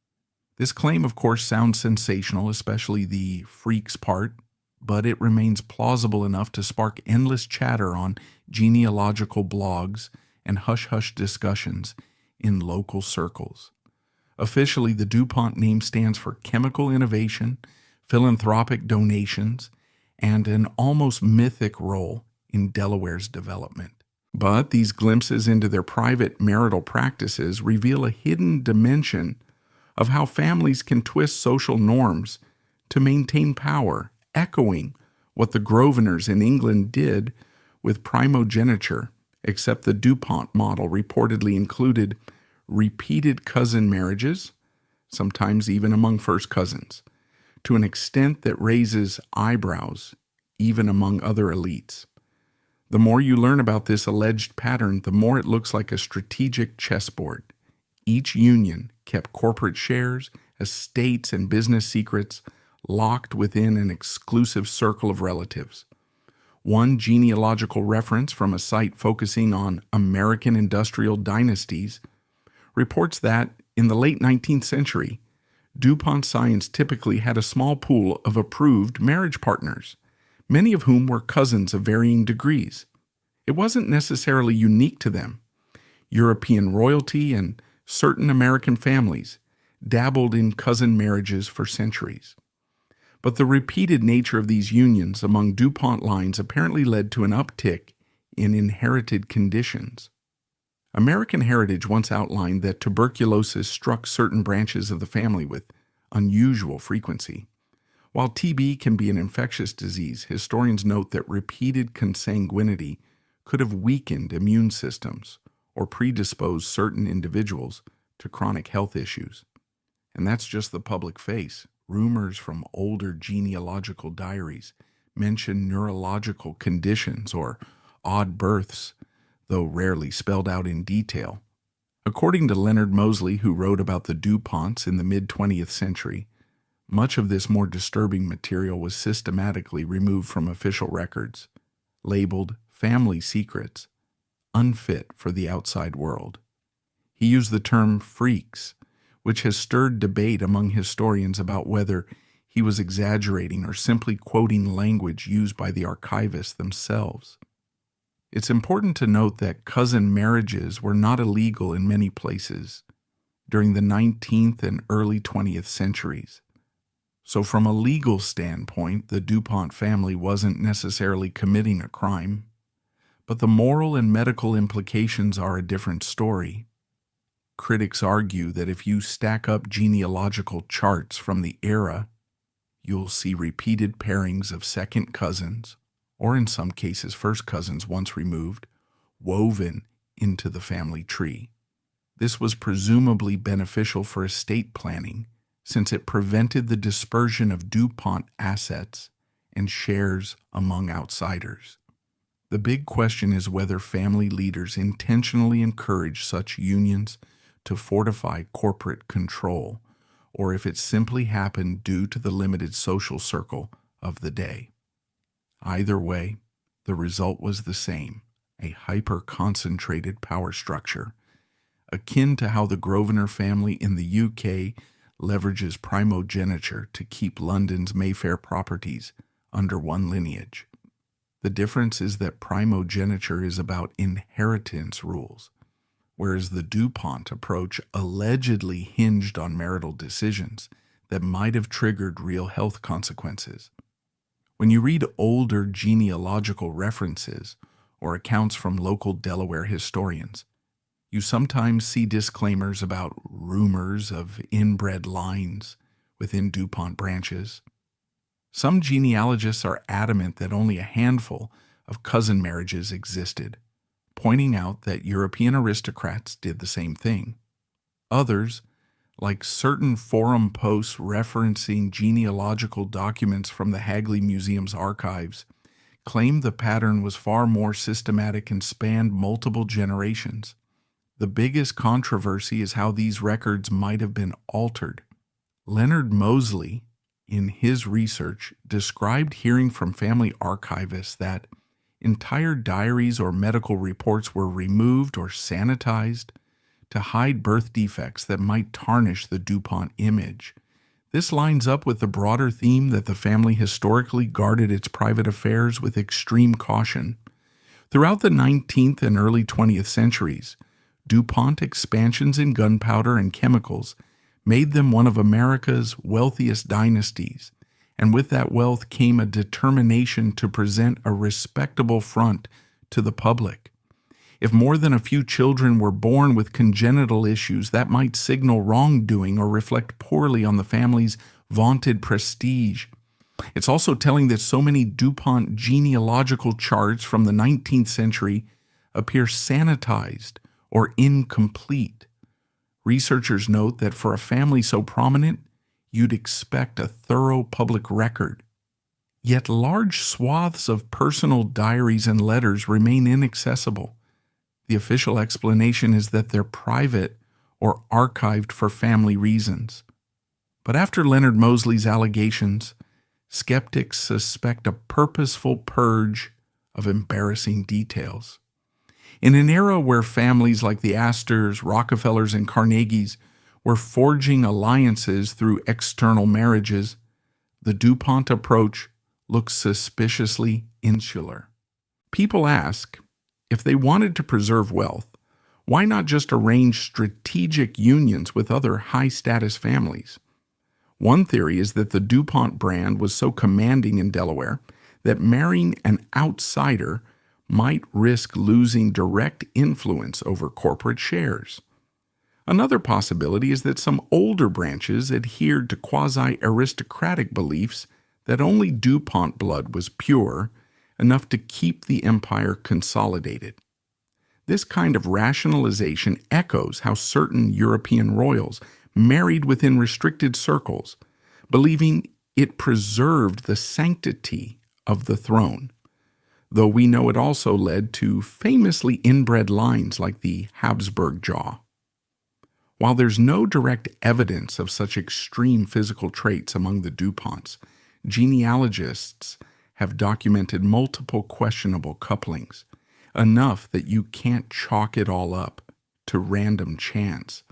This claim, of course, sounds sensational, especially the freaks part, but it remains plausible enough to spark endless chatter on genealogical blogs and hush-hush discussions in local circles. Officially, the DuPont name stands for chemical innovation, philanthropic donations, and an almost mythic role in Delaware's development. But these glimpses into their private marital practices reveal a hidden dimension of how families can twist social norms to maintain power, echoing what the Grosvenors in England did with primogeniture, except the DuPont model reportedly included repeated cousin marriages, sometimes even among first cousins, to an extent that raises eyebrows even among other elites. The more you learn about this alleged pattern, the more it looks like a strategic chessboard. Each union kept corporate shares, estates, and business secrets locked within an exclusive circle of relatives. One genealogical reference from a site focusing on American industrial dynasties reports that in the late 19th century, DuPont Science typically had a small pool of approved marriage partners, many of whom were cousins of varying degrees. It wasn't necessarily unique to them. European royalty and certain American families dabbled in cousin marriages for centuries. But the repeated nature of these unions among DuPont lines apparently led to an uptick in inherited conditions. American Heritage once outlined that tuberculosis struck certain branches of the family with unusual frequency. While TB can be an infectious disease, historians note that repeated consanguinity could have weakened immune systems or predisposed certain individuals to chronic health issues. And that's just the public face. Rumors from older genealogical diaries mention neurological conditions or odd births, though rarely spelled out in detail. According to Leonard Mosley, who wrote about the DuPonts in the mid-20th century, much of this more disturbing material was systematically removed from official records, labeled family secrets, unfit for the outside world. He used the term freaks, which has stirred debate among historians about whether he was exaggerating or simply quoting language used by the archivists themselves. It's important to note that cousin marriages were not illegal in many places during the 19th and early 20th centuries. So from a legal standpoint, the DuPont family wasn't necessarily committing a crime, but the moral and medical implications are a different story. Critics argue that if you stack up genealogical charts from the era, you'll see repeated pairings of second cousins, or in some cases first cousins once removed, woven into the family tree. This was presumably beneficial for estate planning, since it prevented the dispersion of DuPont assets and shares among outsiders. The big question is whether family leaders intentionally encourage such unions to fortify corporate control, or if it simply happened due to the limited social circle of the day. Either way, the result was the same, a hyper-concentrated power structure, akin to how the Grosvenor family in the UK leverages primogeniture to keep London's Mayfair properties under one lineage. The difference is that primogeniture is about inheritance rules, whereas the DuPont approach allegedly hinged on marital decisions that might have triggered real health consequences. When you read older genealogical references or accounts from local Delaware historians, you sometimes see disclaimers about rumors of inbred lines within DuPont branches. Some genealogists are adamant that only a handful of cousin marriages existed, pointing out that European aristocrats did the same thing. Others, like certain forum posts referencing genealogical documents from the Hagley Museum's archives, claim the pattern was far more systematic and spanned multiple generations. The biggest controversy is how these records might have been altered. Leonard Mosley, in his research, described hearing from family archivists that entire diaries or medical reports were removed or sanitized to hide birth defects that might tarnish the DuPont image. This lines up with the broader theme that the family historically guarded its private affairs with extreme caution. Throughout the 19th and early 20th centuries, DuPont expansions in gunpowder and chemicals made them one of America's wealthiest dynasties, and with that wealth came a determination to present a respectable front to the public. If more than a few children were born with congenital issues, that might signal wrongdoing or reflect poorly on the family's vaunted prestige. It's also telling that so many DuPont genealogical charts from the 19th century appear sanitized or incomplete. Researchers note that for a family so prominent, you'd expect a thorough public record. Yet large swaths of personal diaries and letters remain inaccessible. The official explanation is that they're private or archived for family reasons. But after Leonard Mosley's allegations, skeptics suspect a purposeful purge of embarrassing details. In an era where families like the Astors, Rockefellers, and Carnegies were forging alliances through external marriages, the DuPont approach looks suspiciously insular. People ask, if they wanted to preserve wealth, why not just arrange strategic unions with other high-status families? One theory is that the DuPont brand was so commanding in Delaware that marrying an outsider might risk losing direct influence over corporate shares. Another possibility is that some older branches adhered to quasi-aristocratic beliefs that only DuPont blood was pure enough to keep the empire consolidated. This kind of rationalization echoes how certain European royals married within restricted circles, believing it preserved the sanctity of the throne, though we know it also led to famously inbred lines like the Habsburg jaw. While there's no direct evidence of such extreme physical traits among the DuPonts, genealogists have documented multiple questionable couplings, enough that you can't chalk it all up to random chance.